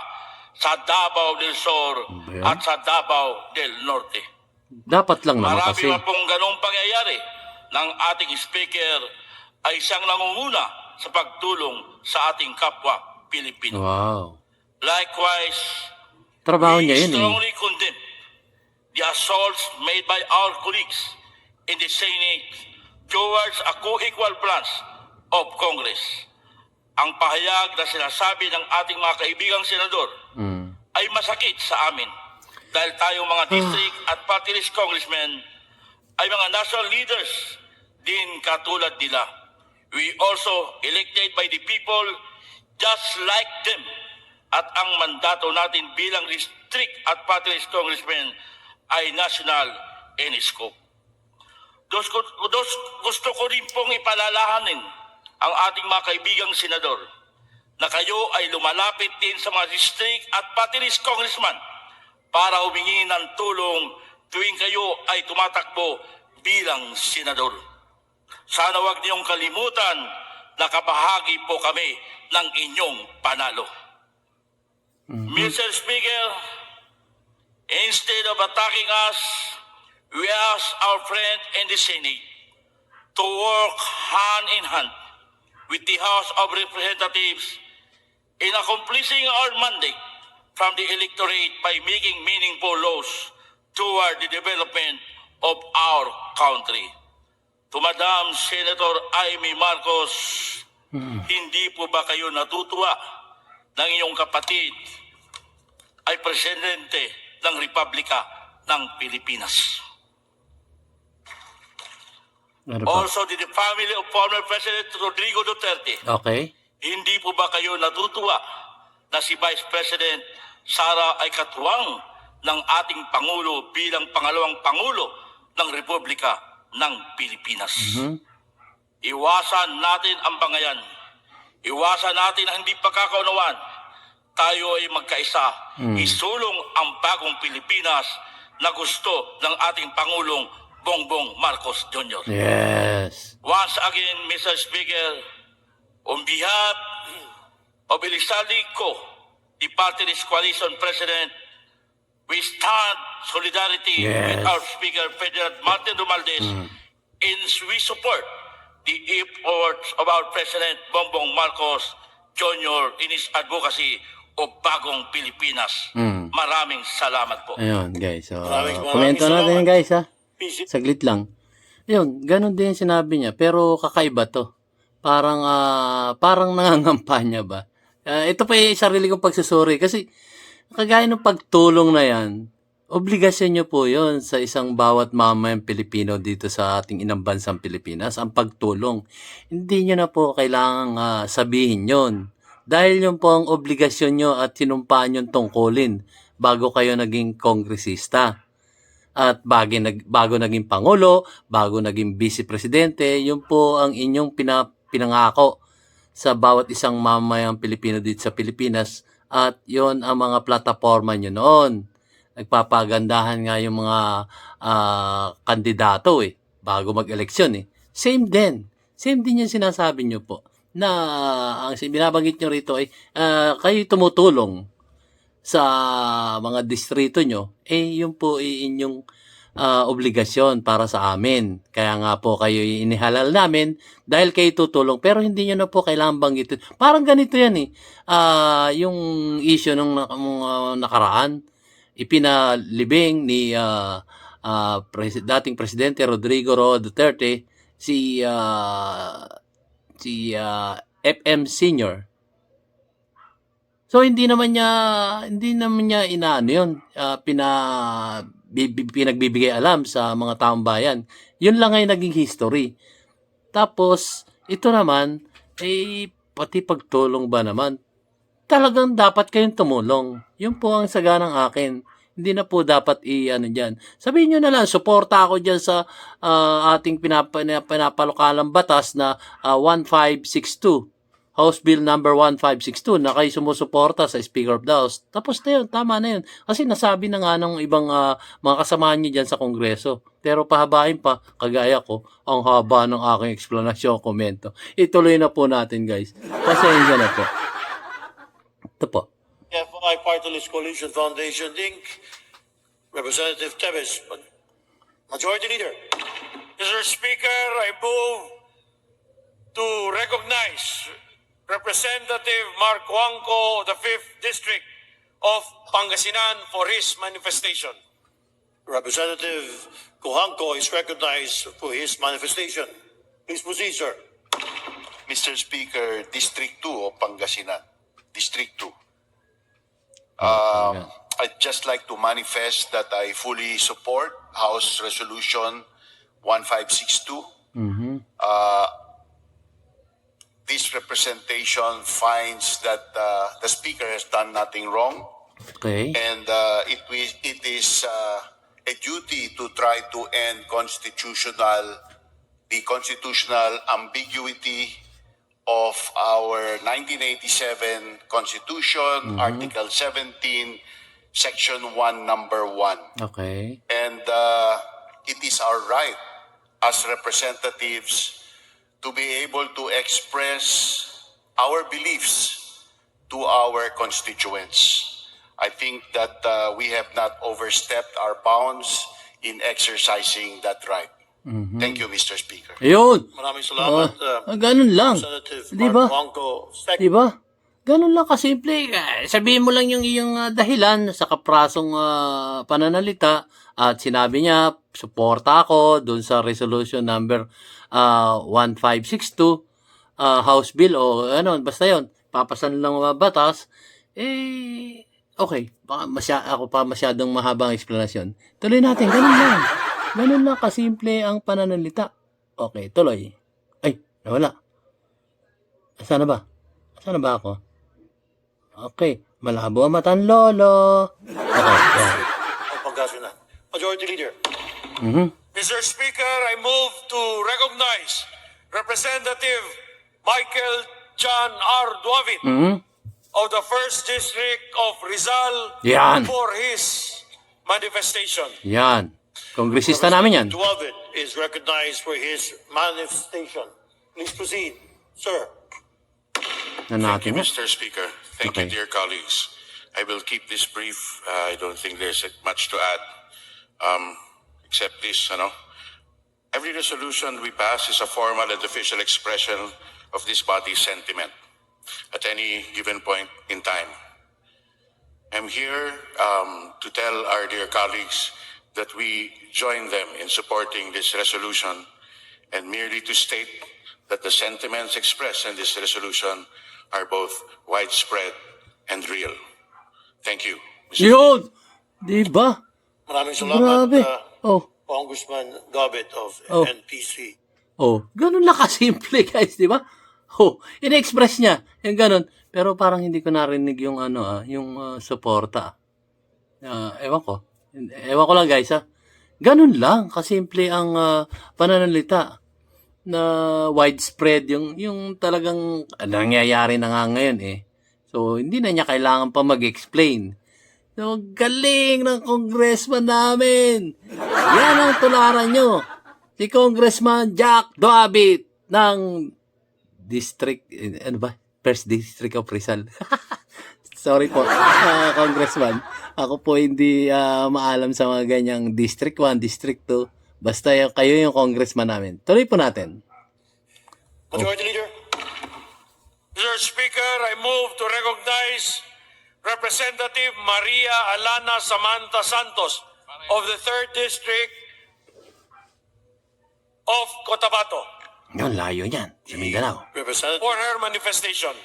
sa Davao del Sur Ayan. at sa Davao del Norte. Dapat lang naman Marami kasi. pa pong ganong pangyayari ng ating speaker ay siyang nangunguna sa pagtulong sa ating kapwa Pilipino. Wow. Likewise, Trabaho we niya yun eh. strongly condemn the assaults made by our colleagues in the Senate towards a co-equal branch of Congress. Ang pahayag na sinasabi ng ating mga kaibigang senador ay masakit sa amin dahil tayong mga district at party list congressmen ay mga national leaders din katulad nila. We also elected by the people just like them at ang mandato natin bilang district at party list congressmen ay national in scope. Gusto ko rin pong ipalalahanin ang ating mga kaibigang senador na kayo ay lumalapit din sa mga district at party list congressman para humingi ng tulong tuwing kayo ay tumatakbo bilang senador. Sana wag niyong kalimutan na kabahagi po kami ng inyong panalo. Mr. Speaker, instead of attacking us, we ask our friend in the Senate to work hand in hand with the House of Representatives in accomplishing our mandate from the electorate by making meaningful laws toward the development of our country. To Madam Senator Amy Marcos, hindi po ba kayo natutuwa ng iyong kapatid ay presidente ng Republika ng Pilipinas? Ano pa? Also, the family of former President Rodrigo Duterte, Okay. hindi po ba kayo natutuwa na si Vice President Sara ay katuwang ng ating Pangulo bilang pangalawang Pangulo ng Republika ng Pilipinas? Iwasan natin ang bangayan. Iwasan natin ang hindi pagkakaunawaan. Tayo ay magkaisa. Isulong ang bagong Pilipinas na gusto ng ating Pangulong Bongbong Marcos Jr. Yes. Once again, Mr. Speaker, on behalf of Elizalde Co, the party list coalition president, we stand solidarity Yes. with our Speaker, Ferdinand Martin Romualdez, and we support the efforts of our President Bongbong Marcos Jr. in his advocacy of Bagong Pilipinas. Maraming salamat po. Ayun, guys. So, Maraming komento natin salamat. yun, guys, ha? Saglit lang. Ayun, ganun din sinabi niya. Pero kakaiba to. Parang nangangampanya ba? Ito pa yung sarili kong pagsusuri. Kasi, kagaya ng pagtulong na yan, obligasyon nyo po yon sa isang bawat mamayang Pilipino dito sa ating inang bansang Pilipinas, ang pagtulong. Hindi nyo na po kailangang sabihin yon. Dahil yun po ang obligasyon nyo at sinumpaan yung tungkulin bago kayo naging kongresista. At bago naging Pangulo, bago naging Vice Presidente, yun po ang inyong pinangako sa bawat isang mamayang Pilipino dito sa Pilipinas. At yun ang mga plataforma nyo noon. nagpapagandahan nga yung mga kandidato bago mag-eleksyon Same din yung sinasabi nyo po na ang binabanggit nyo rito ay kayo tumutulong sa mga distrito nyo, yun po ay inyong obligasyon para sa amin. Kaya nga po kayo inihalal namin dahil kayo tutulong. Pero hindi nyo na po kailangan banggitin. Parang ganito yan yung issue nung nakaraan, ipinalibing ni dating Presidente Rodrigo Roa Duterte si FM Senior. So hindi naman niya inaano yun, pinagbibigay alam sa mga taong bayan. Yun lang ay naging history. Tapos ito naman pati pagtulong ba naman, talagang dapat kayong tumulong. Yun po ang saganang akin. Hindi na po dapat diyan. Sabihin nyo na lang, suporta ako diyan sa ating pinapalukalang batas na 1562. House Bill number 1562 na kayo sumusuporta sa Speaker of the House. Tapos na yun, tama na yun. Kasi nasabi na nga ng ibang mga kasamahan nyo dyan sa Kongreso. Pero pahabain pa, kagaya ko, ang haba ng aking explanasyon, komento. Ituloy na po natin, guys. Pasensya na po. Ito po. FI Party List Coalition Foundation, Inc., Representative Teves, Majority Leader. Mr. Speaker, I move to recognize Representative Mark Huangco of the 5th District of Pangasinan for his manifestation. Representative Kuhanko is recognized for his manifestation. Please proceed, sir. Mr. Speaker, District 2 of Pangasinan. District 2. I'd just like to manifest that I fully support House Resolution 1562. This representation finds that the Speaker has done nothing wrong. Okay. And it is a duty to try to end the constitutional ambiguity of our 1987 Constitution, Article 17, Section 1, Number 1. Okay. And it is our right as representatives to be able to express our beliefs to our constituents. I think that we have not overstepped our bounds in exercising that right. Thank you, Mr. Speaker. Ayun. Maraming salamat, Ganun lang. Representative Di ba? Mark Huangco. Second. Diba? Ganun lang kasimple. Sabihin mo lang yung iyong dahilan sa kaprasong pananalita at sinabi niya, suporta ako doon sa resolution number 1562 House Bill o basta yon, papasan lang mga batas, okay, baka ako pa masyadong mahabang explanation. Tuloy natin, ganun lang. Ganun lang kasimple ang pananalita. Okay, tuloy. Ay, nawala. Saan na ba? Saan na ba ako? Okay, malabo ang matang lolo. Okay, yeah. Pangasinan. Majority Leader. Mr. Speaker, I move to recognize Representative Michael John R. Duavit of the 1st District of Rizal Yan. for his manifestation. Yan. Kongresista namin yan. Duavit is recognized for his manifestation. Please proceed, sir. Thank you, Na. Mr. Speaker. Thank Okay. you, dear colleagues. I will keep this brief. I don't think there's much to add, except this, Every resolution we pass is a formal and official expression of this body's sentiment at any given point in time. I'm here to tell our dear colleagues that we join them in supporting this resolution and merely to state that the sentiments expressed in this resolution are both widespread and real. Thank you. Yun! Diba? Maraming salamat, Grabe. Congressman Gabit of Oh. NPC. Ganun lang kasimple, guys, di ba? In-express niya, yung ganun. Pero parang hindi ko narinig yung yung suporta. Ewan ko. Ewan ko lang, guys, Ganun lang kasimple ang pananalita na widespread yung talagang nangyayari na nga ngayon So, hindi na niya kailangan pa mag-explain. So, galing ng congressman namin. Yan ang tularan nyo. Si Congressman Jack Doabit ng District, ano ba? First District of Rizal. Sorry po, Congressman. Ako po hindi maalam sa mga ganyang District 1, District 2. Basta kayo yung congressman namin. Tuloy po natin. Majority Leader. Mr. Speaker, I move to recognize Representative Maria Alana Samantha Santos of the 3rd District of Cotabato Yun, layo niyan. Sa Mindanao. Representative. for her manifestation.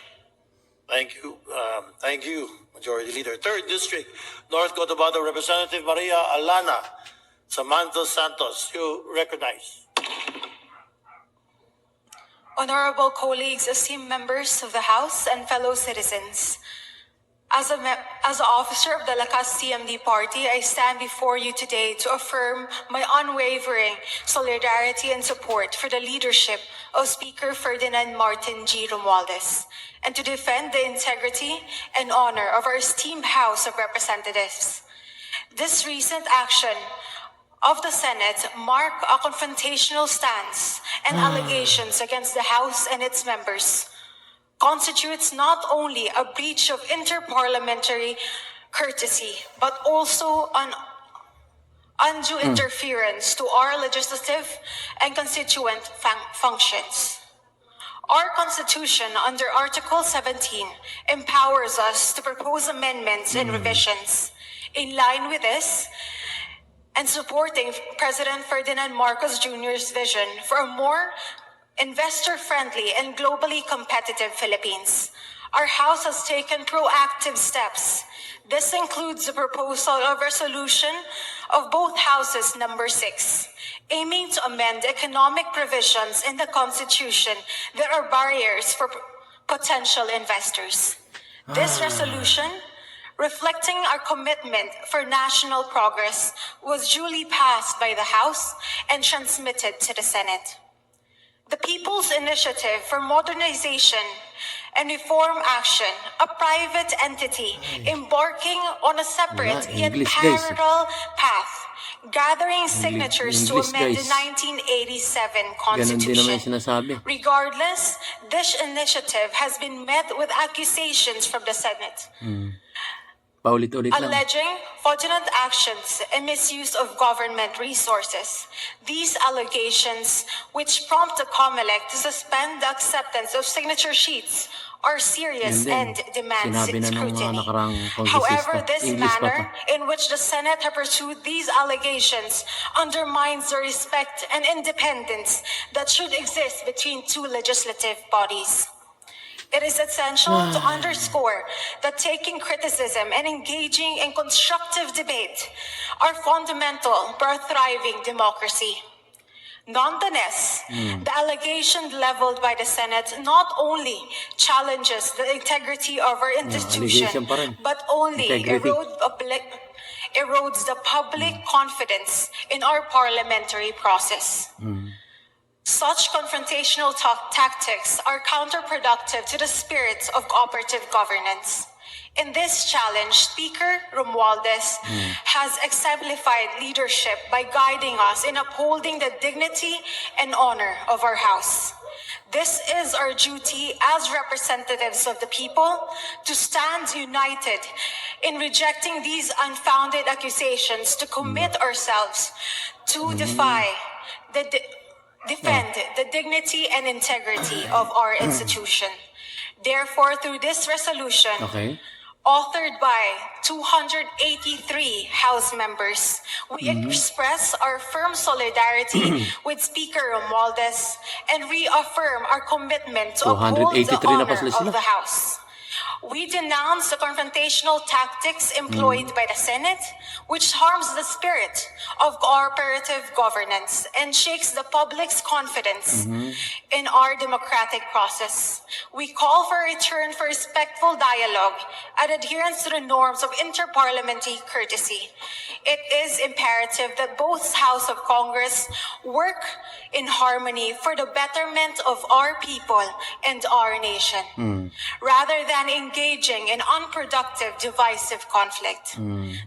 Thank you. Thank you, Majority Leader. 3rd District, North Cotabato Representative Maria Alana Samantha Santos. You recognize. Honorable colleagues, esteemed members of the House, and fellow citizens. As an officer of the Lakas CMD party, I stand before you today to affirm my unwavering solidarity and support for the leadership of Speaker Ferdinand Martin G. Romualdez, and to defend the integrity and honor of our esteemed House of Representatives. This recent action of the Senate mark a confrontational stance and allegations against the House and its members constitutes not only a breach of interparliamentary courtesy, but also an undue interference to our legislative and constituent functions. Our Constitution, under Article 17, empowers us to propose amendments and revisions. In line with this, and supporting President Ferdinand Marcos Jr.'s vision for a more investor-friendly and globally competitive Philippines, our House has taken proactive steps. This includes the proposal of resolution of both Houses number 6, aiming to amend economic provisions in the Constitution that are barriers for potential investors. This resolution, reflecting our commitment for national progress, was duly passed by the House and transmitted to the Senate. The People's Initiative for Modernization and Reform Action, a private entity embarking on a separate yet English, guys. parallel path, gathering signatures to English, amend the guys. 1987 Ganun din naman Constitution. yung sinasabi. Regardless, this initiative has been met with accusations from the Senate, Paulit-ulit lang. alleging fraudulent actions and misuse of government resources. These allegations, which prompt the COMELEC to suspend the acceptance of signature sheets, are serious Yan din. and demand Sinabi na ng mga scrutiny. nakaraang However, kongresista. this English pa manner to. in which the Senate has pursued these allegations undermines the respect and independence that should exist between two legislative bodies. It is essential to underscore that taking criticism and engaging in constructive debate are fundamental for a thriving democracy. Nonetheless, the allegation leveled by the Senate not only challenges the integrity of our institution, allegation pa rin. but only Integrity. erodes the public confidence in our parliamentary process. Such confrontational tactics are counterproductive to the spirit of cooperative governance. In this challenge, Speaker Romualdez has exemplified leadership by guiding us in upholding the dignity and honor of our House. This is our duty as representatives of the people to stand united in rejecting these unfounded accusations, to commit ourselves to defend the dignity and integrity of our institution. Therefore, through this resolution, Okay. authored by 283 House members, we express our firm solidarity with Speaker Romualdez and reaffirm our commitment to uphold the 283 na honor pa sila. of the House. We denounce the confrontational tactics employed by the Senate, which harms the spirit of cooperative governance and shakes the public's confidence in our democratic process. We call for a return for respectful dialogue and adherence to the norms of interparliamentary courtesy. It is imperative that both House of Congress work in harmony for the betterment of our people and our nation. Rather than engage engaging in unproductive, divisive conflict.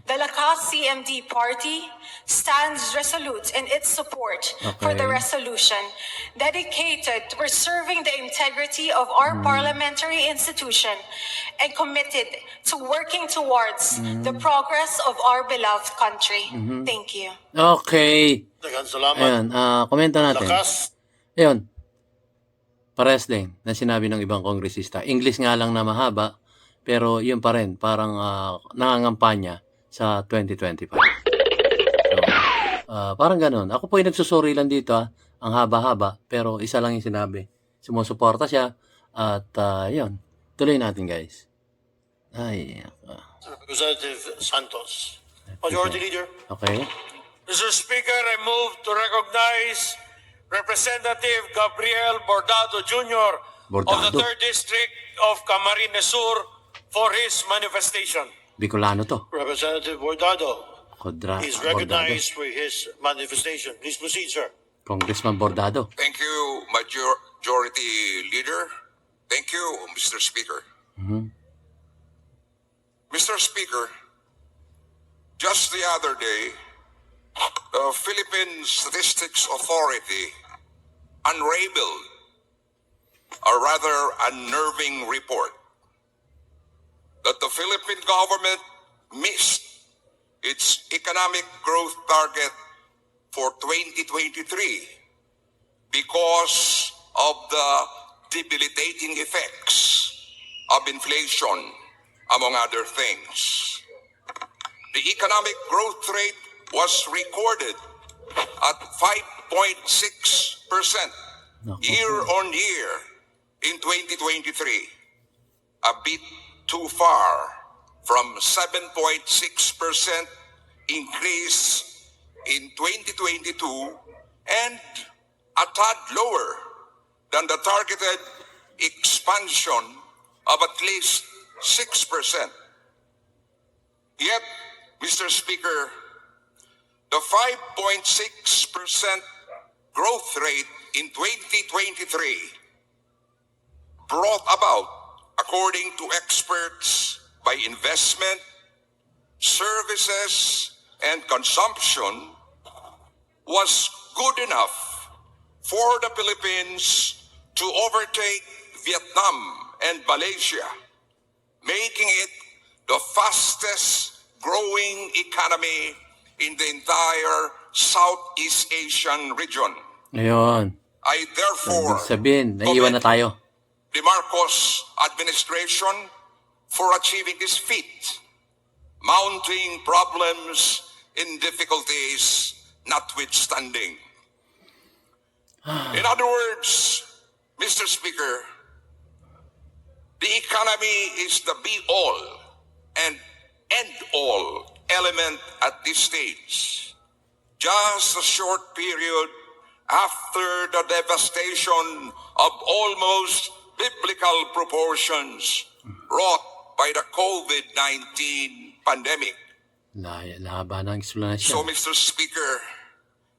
The Lakas CMD party stands resolute in its support for the Okay. resolution, dedicated to preserving the integrity of our parliamentary institution and committed to working towards the progress of our beloved country. Thank you. Okay. Daghang salamat. Ayun, komento natin. Lakas. Ayun. Parehas din na sinabi ng ibang kongresista. English nga lang na mahaba, pero yun pa rin, parang nangangampanya sa 2025. So, parang ganun. Ako po yung nagsusuri lang dito, ang haba-haba, pero isa lang yung sinabi. Sumusuporta siya, at yun. Tuloy natin, guys. Ay, Representative Santos. Majority Leader. okay. Mr. Speaker, I move to recognize Representative Gabriel Bordado Jr. of the Bordado. 3rd District of Camarines Sur for his manifestation. Bicolano to. Representative Bordado is Bordado. recognized for his manifestation. Please proceed, sir. Congressman Bordado. Thank you, Majority Leader. Thank you, Mr. Speaker. Mr. Speaker, just the other day, the Philippine Statistics Authority unraveled a rather unnerving report that the Philippine government missed its economic growth target for 2023 because of the debilitating effects of inflation, among other things. The economic growth rate was recorded at 5.6% year on year in 2023, a bit too far from 7.6% increase in 2022 and a tad lower than the targeted expansion of at least 6%. Yet, Mr. Speaker, the 5.6% growth rate in 2023 brought about, according to experts, by investment, services, and consumption, was good enough for the Philippines to overtake Vietnam and Malaysia, making it the fastest growing economy in the entire Southeast Asian region. Ayun. I therefore Ibig sabihin, naiiwan na tayo. the Marcos administration for achieving this feat, mounting problems and difficulties notwithstanding. In other words, Mr. Speaker, the economy is the be-all and end-all element at this stage. Just a short period after the devastation of almost biblical proportions wrought by the COVID-19 pandemic. Lahaba ng explanation. So, Mr. Speaker,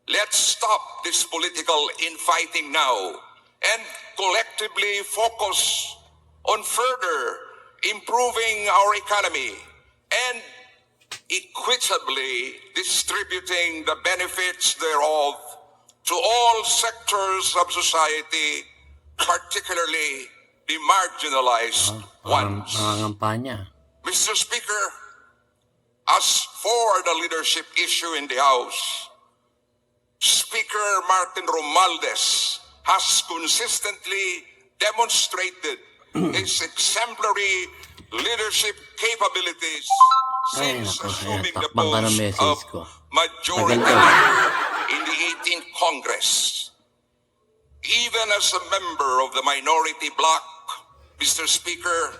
let's stop this political infighting now and collectively focus on further improving our economy and equitably distributing the benefits thereof to all sectors of society, particularly the marginalized ones. Nangangampanya. Mr. Speaker, as for the leadership issue in the House, Speaker Martin Romualdez has consistently demonstrated his exemplary leadership capabilities since nako, assuming ayan, the takpan ka ng post message of ko. Majority Tagal ka. Leader in the 18th Congress. Even as a member of the minority bloc, Mr. Speaker,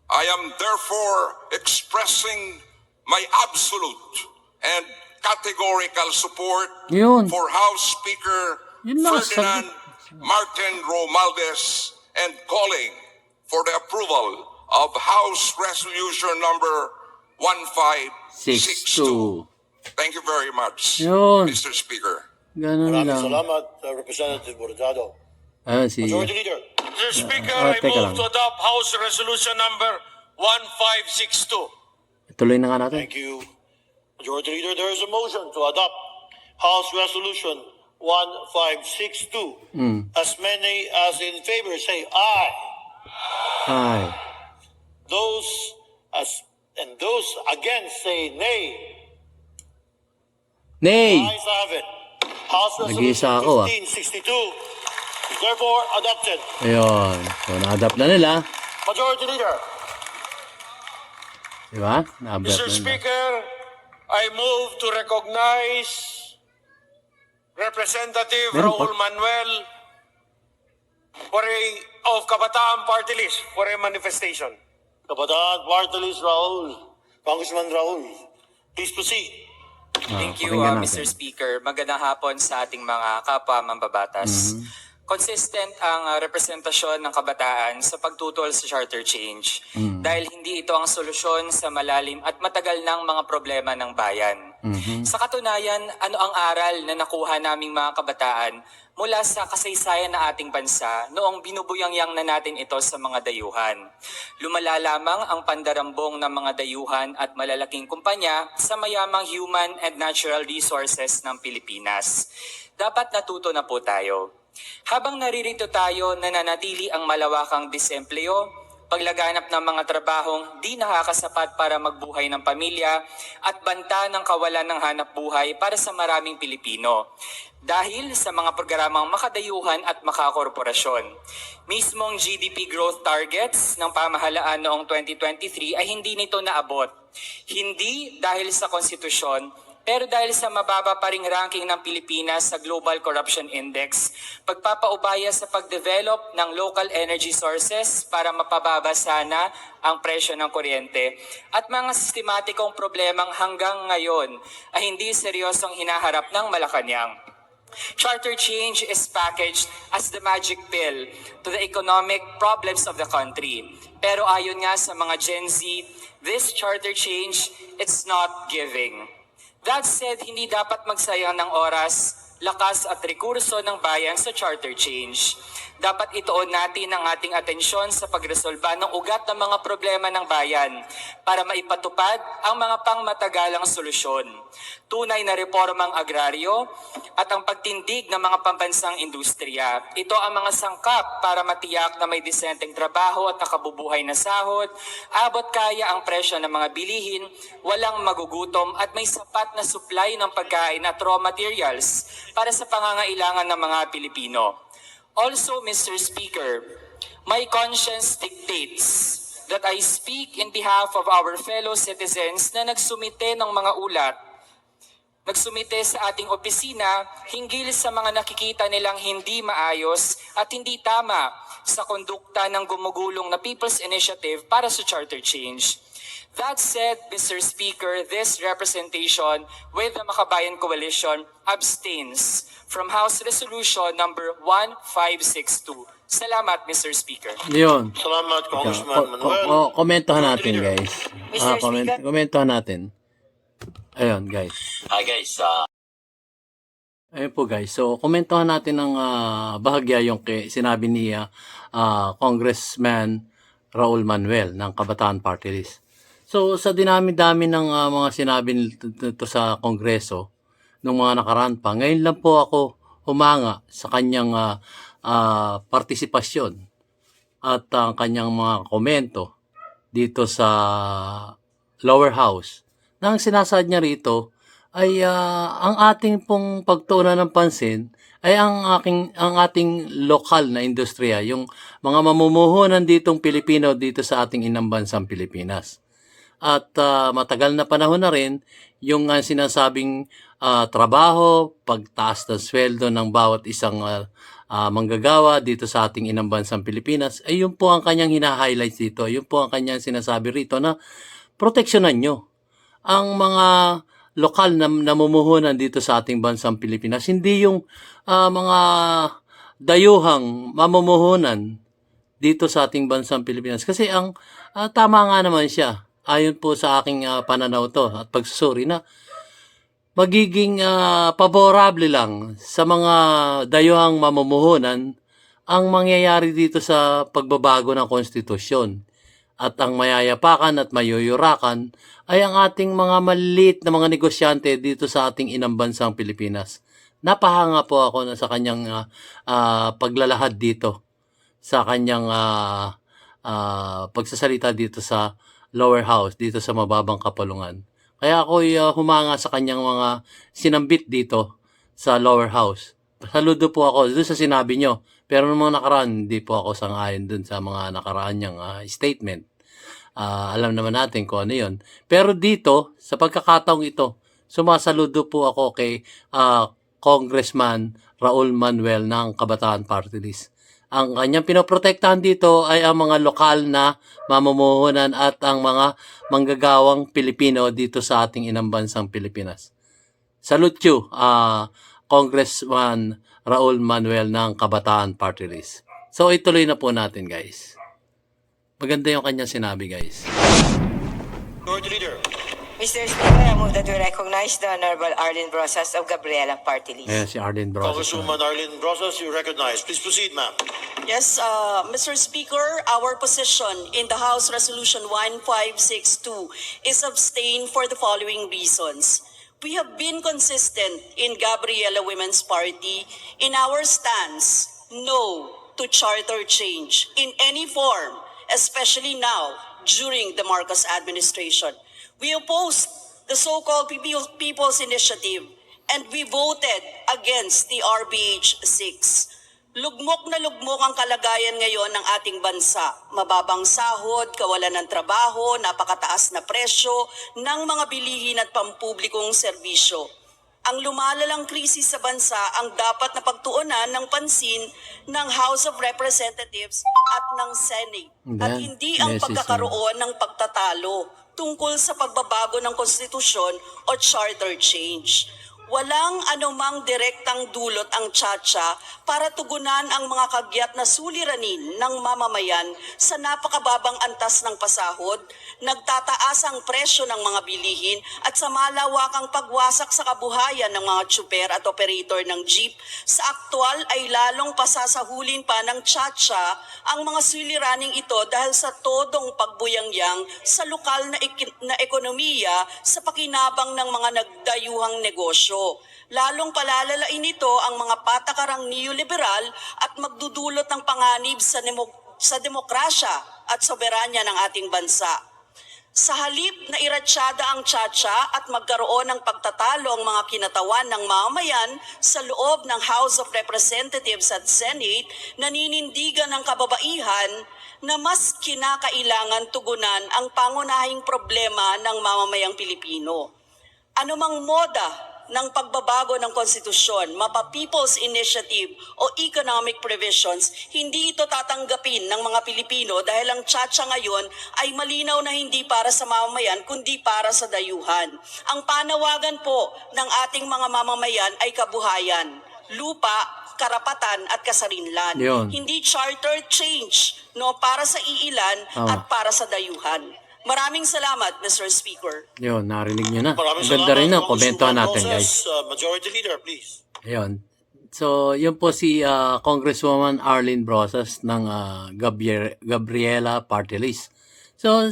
I am therefore expressing my absolute and categorical support Yun. for House Speaker Yun lang, Ferdinand Martin Romualdez and calling for the approval of House Resolution number 1562. 6-2. Thank you very much, Yun. Mr. Speaker. Ganun Maraming lang. salamat, Representative Bordado. Ayun si... Majority Leader. Mr. Speaker, I teka move lang. to adopt House Resolution number 1562. Ituloy na nga natin. Thank you. Majority Leader, there is a motion to adopt House Resolution 1562. As many as in favor say aye. Aye. Those against say nay. Nay! Ayes have it. House Nag-iisa Resolution ako, ah. 1562 is therefore adopted. Ayun. So, na-adapt na nila. Majority Leader, Diba? Na-adapt Mr. na nila. Speaker, I move to recognize Representative Meron pa. Raul Manuel of Kabataan Party List for a manifestation. Kabataan Party List Raul, Congressman Raul, please proceed. Thank you, pakinggan Mr. natin. Speaker. Magandang hapon sa ating mga kapwa mambabatas. Consistent ang representasyon ng kabataan sa pagtutol sa charter change dahil hindi ito ang solusyon sa malalim at matagal ng mga problema ng bayan. Sa katunayan, ano ang aral na nakuha naming mga kabataan mula sa kasaysayan ng ating bansa noong binubuyangyang na natin ito sa mga dayuhan? Lumala lamang ang pandarambong ng mga dayuhan at malalaking kumpanya sa mayamang human and natural resources ng Pilipinas. Dapat natuto na po tayo. Habang naririto tayo, nananatili ang malawakang disempleo, paglaganap ng mga trabahong di nakakasapat para magbuhay ng pamilya at banta ng kawalan ng hanap buhay para sa maraming Pilipino. Dahil sa mga programang makadayuhan at makakorporasyon. Mismong GDP growth targets ng pamahalaan noong 2023 ay hindi nito naabot. Hindi dahil sa konstitusyon, pero dahil sa mababa pa ring ranking ng Pilipinas sa Global Corruption Index, pagpapaubaya sa pag-develop ng local energy sources para mapababa sana ang presyo ng kuryente, at mga sistematikong problemang hanggang ngayon ay hindi seryosong hinaharap ng Malacanang. Charter change is packaged as the magic pill to the economic problems of the country. Pero ayon nga sa mga Gen Z, this charter change, it's not giving. That said, hindi dapat magsayang ng oras, lakas at rekurso ng bayan sa charter change. Dapat ituon natin ang ating atensyon sa pagresolba ng ugat ng mga problema ng bayan para maipatupad ang mga pangmatagalang solusyon. Tunay na reformang agraryo at ang pagtindig ng mga pambansang industriya. Ito ang mga sangkap para matiyak na may disenteng trabaho at nakabubuhay na sahod, abot kaya ang presyo ng mga bilihin, walang magugutom at may sapat na supply ng pagkain at raw materials para sa pangangailangan ng mga Pilipino. Also, Mr. Speaker, my conscience dictates that I speak in behalf of our fellow citizens na nagsumite ng mga ulat, nagsumite sa ating opisina hinggil sa mga nakikita nilang hindi maayos at hindi tama sa kondukta ng gumugulong na People's Initiative para sa charter change. That said, Mr. Speaker, this representation with the Makabayan Coalition abstains from House Resolution number 1562. Salamat, Mr. Speaker. Yun. Salamat, Congressman Manuel. Komentohan natin, guys. Mr. Speaker. Komentohan natin. Ayun, guys. Hi guys, Ayun po, guys. So, komentohan natin ng bahagya yung sinabi ni Congressman Raul Manuel ng Kabataan Party List. So, sa dinami-dami ng mga sinabi nito sa Kongreso nung mga nakaraan pa, ngayon lang po ako humanga sa kanyang partisipasyon at ang kanyang mga komento dito sa lower house. Na ang sinasaad niya rito ay ang ating pong pagtuunan ng pansin ay ang ating lokal na industriya, yung mga mamumuhunan ditong Pilipino dito sa ating inang bansang Pilipinas. At matagal na panahon na rin yung sinasabing trabaho, pagtaas ng sweldo ng bawat isang manggagawa dito sa ating inang bansang Pilipinas, ay yun po ang kanyang hina-highlight dito. Yun po ang kanyang sinasabi rito na proteksyonan nyo ang mga lokal na namumuhunan dito sa ating bansang Pilipinas. Hindi yung mga dayuhang mamumuhunan dito sa ating bansang Pilipinas. Kasi ang tama nga naman siya. Ayon po sa aking pananaw to at pagsusuri na magiging paborable lang sa mga dayuhang mamumuhunan ang mangyayari dito sa pagbabago ng konstitusyon. at ang mayayapakan at mayuyurakan ay ang ating mga maliliit na mga negosyante dito sa ating inang bansang Pilipinas. Napahanga po ako sa kanyang paglalahad dito, sa kanyang pagsasalita dito sa lower house, dito sa mababang kapulungan. Kaya ako'y humanga sa kanyang mga sinambit dito sa lower house. Saludo po ako doon sa sinabi nyo. Pero noong mga nakaraan, hindi po ako sang-ayon doon sa mga nakaraan niyang statement. Alam naman natin kung ano yun. Pero dito, sa pagkakataong ito, sumasaludo po ako kay Congressman Raul Manuel ng Kabataan Party List. Ang kanyang pinoprotektahan dito ay ang mga lokal na mamumuhunan at ang mga manggagawang Pilipino dito sa ating inang bansang Pilipinas. Salute you, Congressman Raul Manuel ng Kabataan Party List. So ituloy na po natin, guys. Maganda yung kanyang sinabi, guys. Majority Leader. Mr. Speaker, I move that we recognize the Honorable Arlene Brosas of Gabriela Party List. Ayan si Arlene Brosas. Congresswoman Arlene Brosas, you recognize. Please proceed, ma'am. Yes, Mr. Speaker, our position in the House Resolution 1562 is abstain for the following reasons. We have been consistent in Gabriela Women's Party in our stance no to charter change in any form, especially now during the Marcos administration. We opposed the so-called People's Initiative and we voted against the RBH 6. Lugmok na lugmok ang kalagayan ngayon ng ating bansa. Mababang sahod, kawalan ng trabaho, napakataas na presyo ng mga bilihin at pampublikong serbisyo. Ang lumalalang krisis sa bansa ang dapat na pagtuunan ng pansin ng House of Representatives at ng Senate. At hindi ang pagkakaroon ng pagtatalo tungkol sa pagbabago ng konstitusyon o charter change. Walang anumang direktang dulot ang Chacha para tugunan ang mga kagyat na suliranin ng mamamayan sa napakababang antas ng pasahod, nagtataas ang presyo ng mga bilihin at sa malawakang pagwasak sa kabuhayan ng mga tsuper at operator ng jeep. Sa aktwal ay lalong pasasahulin pa ng Chacha ang mga suliraning ito dahil sa todong pagbuyangyang sa lokal na ekonomiya sa pakinabang ng mga nagdayuhang negosyo. Lalong palalalain nito ang mga patakarang neoliberal at magdudulot ng panganib sa demokrasya at soberanya ng ating bansa. Sa halip na iratsyada ang Chacha at magkaroon ng pagtatalo ang mga kinatawan ng mamamayan sa loob ng House of Representatives at Senate, naninindigan ng kababaihan na mas kinakailangan tugunan ang pangunahing problema ng mamamayang Pilipino. Anumang moda ng pagbabago ng konstitusyon, mapa People's Initiative o economic provisions, hindi ito tatanggapin ng mga Pilipino dahil ang Chacha ngayon ay malinaw na hindi para sa mamamayan kundi para sa dayuhan. Ang panawagan po ng ating mga mamamayan ay kabuhayan, lupa, karapatan at kasarinlan. Yun. Hindi charter change, no, para sa iilan at para sa dayuhan. Maraming salamat, Mr. Speaker. Yun, narinig nyo na. Maraming Ang ganda rin ng Congresswoman komento natin, Brosas. guys. Majority Leader, please. Ayun. So, yun po si Congresswoman Arlene Brosas ng Gabriela Party List. So,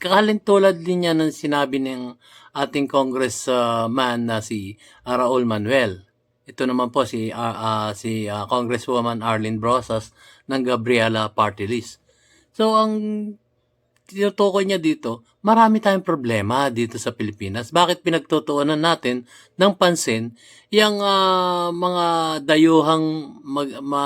kakalintulad din niya ng sinabi ng ating congressman na si Raul Manuel. Ito naman po si Congresswoman Arlene Brosas ng Gabriela Party List. So, ang tinutukoy niya dito, marami tayong problema dito sa Pilipinas. Bakit pinagtutuunan natin ng pansin yung mga dayuhang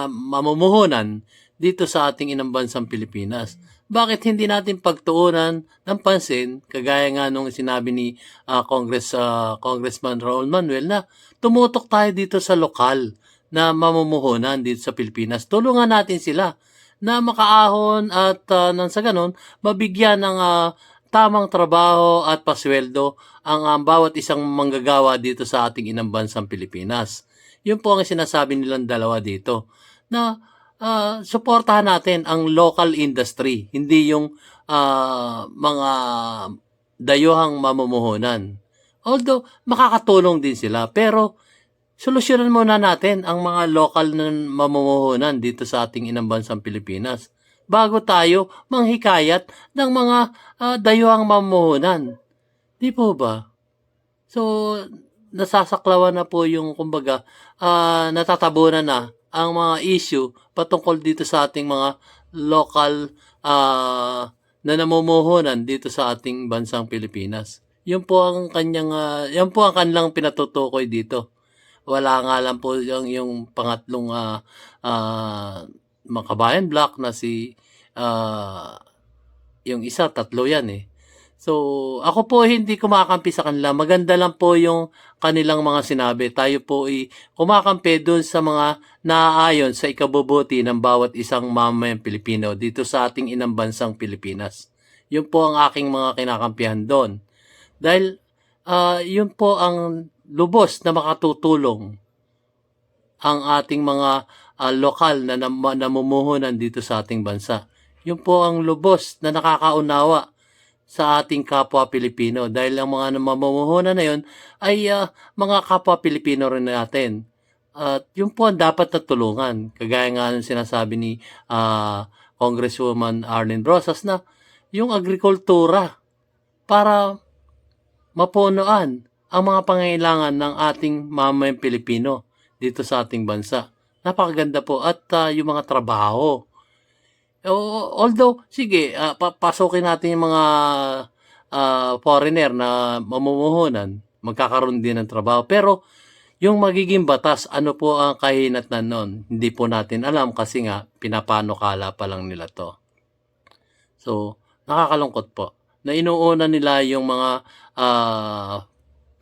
mamumuhunan dito sa ating inang bansang Pilipinas? Bakit hindi natin pagtuunan ng pansin, kagaya nga nung sinabi ni Congressman Raul Manuel, na tumutok tayo dito sa lokal na mamumuhunan dito sa Pilipinas. Tulungan natin sila na makaahon at nang sa ganon, mabigyan ng tamang trabaho at pasweldo ang bawat isang manggagawa dito sa ating inang bansang Pilipinas. Yun po ang sinasabi nilang dalawa dito, na suportahan natin ang local industry, hindi yung mga dayuhang mamumuhunan. Although, makakatulong din sila, pero solusyonan muna natin ang mga lokal na mamumuhunan dito sa ating inang bansang Pilipinas. bago tayo manghikayat ng mga dayuhang mamumuhunan. Di po ba? So, nasasaklawan na po yung, kumbaga, natatabunan na ang mga issue patungkol dito sa ating mga local na namumuhunan dito sa ating bansang Pilipinas. Yun po ang kanilang pinatutukoy dito. Wala nga lang po yung pangatlong Makabayan Block na si yung isa, tatlo yan eh. So, ako po hindi kumakampi sa kanila. Maganda lang po yung kanilang mga sinabi. Tayo po ay kumakampi doon sa mga naaayon sa ikabubuti ng bawat isang mamamayang Pilipino dito sa ating inang bansang Pilipinas. Yun po ang aking mga kinakampihan doon. Dahil yun po ang lubos na makatutulong ang ating mga lokal na namumuhunan dito sa ating bansa. Yun po ang lubos na nakakaunawa sa ating kapwa Pilipino dahil ang mga mamumuhunan na yun ay mga kapwa Pilipino rin natin. At yun po ang dapat na tulungan. Kagaya nga ng sinasabi ni Congresswoman Arlene Brosas na yung agrikultura para mapunuan ang mga pangailangan ng ating mamamayang Pilipino dito sa ating bansa. Napakaganda po at yung mga trabaho. Although, sige, pasukin natin yung mga foreigner na mamumuhunan, magkakaroon din ng trabaho. Pero, yung magiging batas, ano po ang kahinatnan nun? Hindi po natin alam kasi nga, pinapanukala pa lang nila to. So, nakakalungkot po na inuuna nila yung mga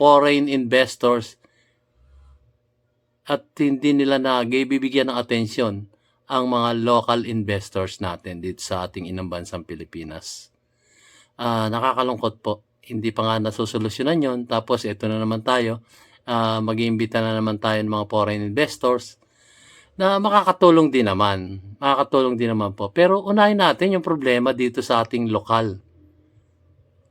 foreign investors at hindi nila bibigyan ng atensyon ang mga local investors natin dito sa ating inang bansang Pilipinas. Nakakalungkot po. Hindi pa nga nasusolusyonan yon. Tapos ito na naman tayo. Mag-iimbita na naman tayo ng mga foreign investors na makakatulong din naman. Makakatulong din naman po. Pero unahin natin yung problema dito sa ating lokal.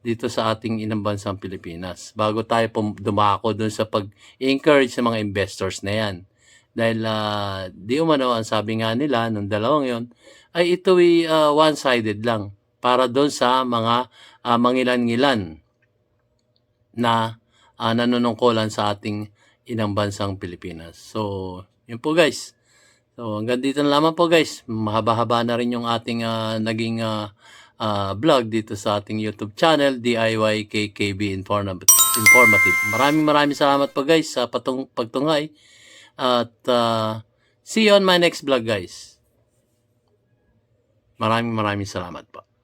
Dito sa ating inang bansang Pilipinas. Bago tayo dumako dun sa pag-encourage sa mga investors na yan. Dahil di umano, ang sabi nga nila nung dalawang yon ay ito ay one-sided lang para doon sa mga mangilan-ngilan na nanunungkulan sa ating inang bansang Pilipinas. So, yun po guys. So, hanggang dito na lamang po guys. Mahaba-haba na rin yung ating naging vlog dito sa ating YouTube channel, DIY KKB Informative. Maraming salamat po guys sa pagtunghay. At see you on my next vlog guys. Maraming salamat po.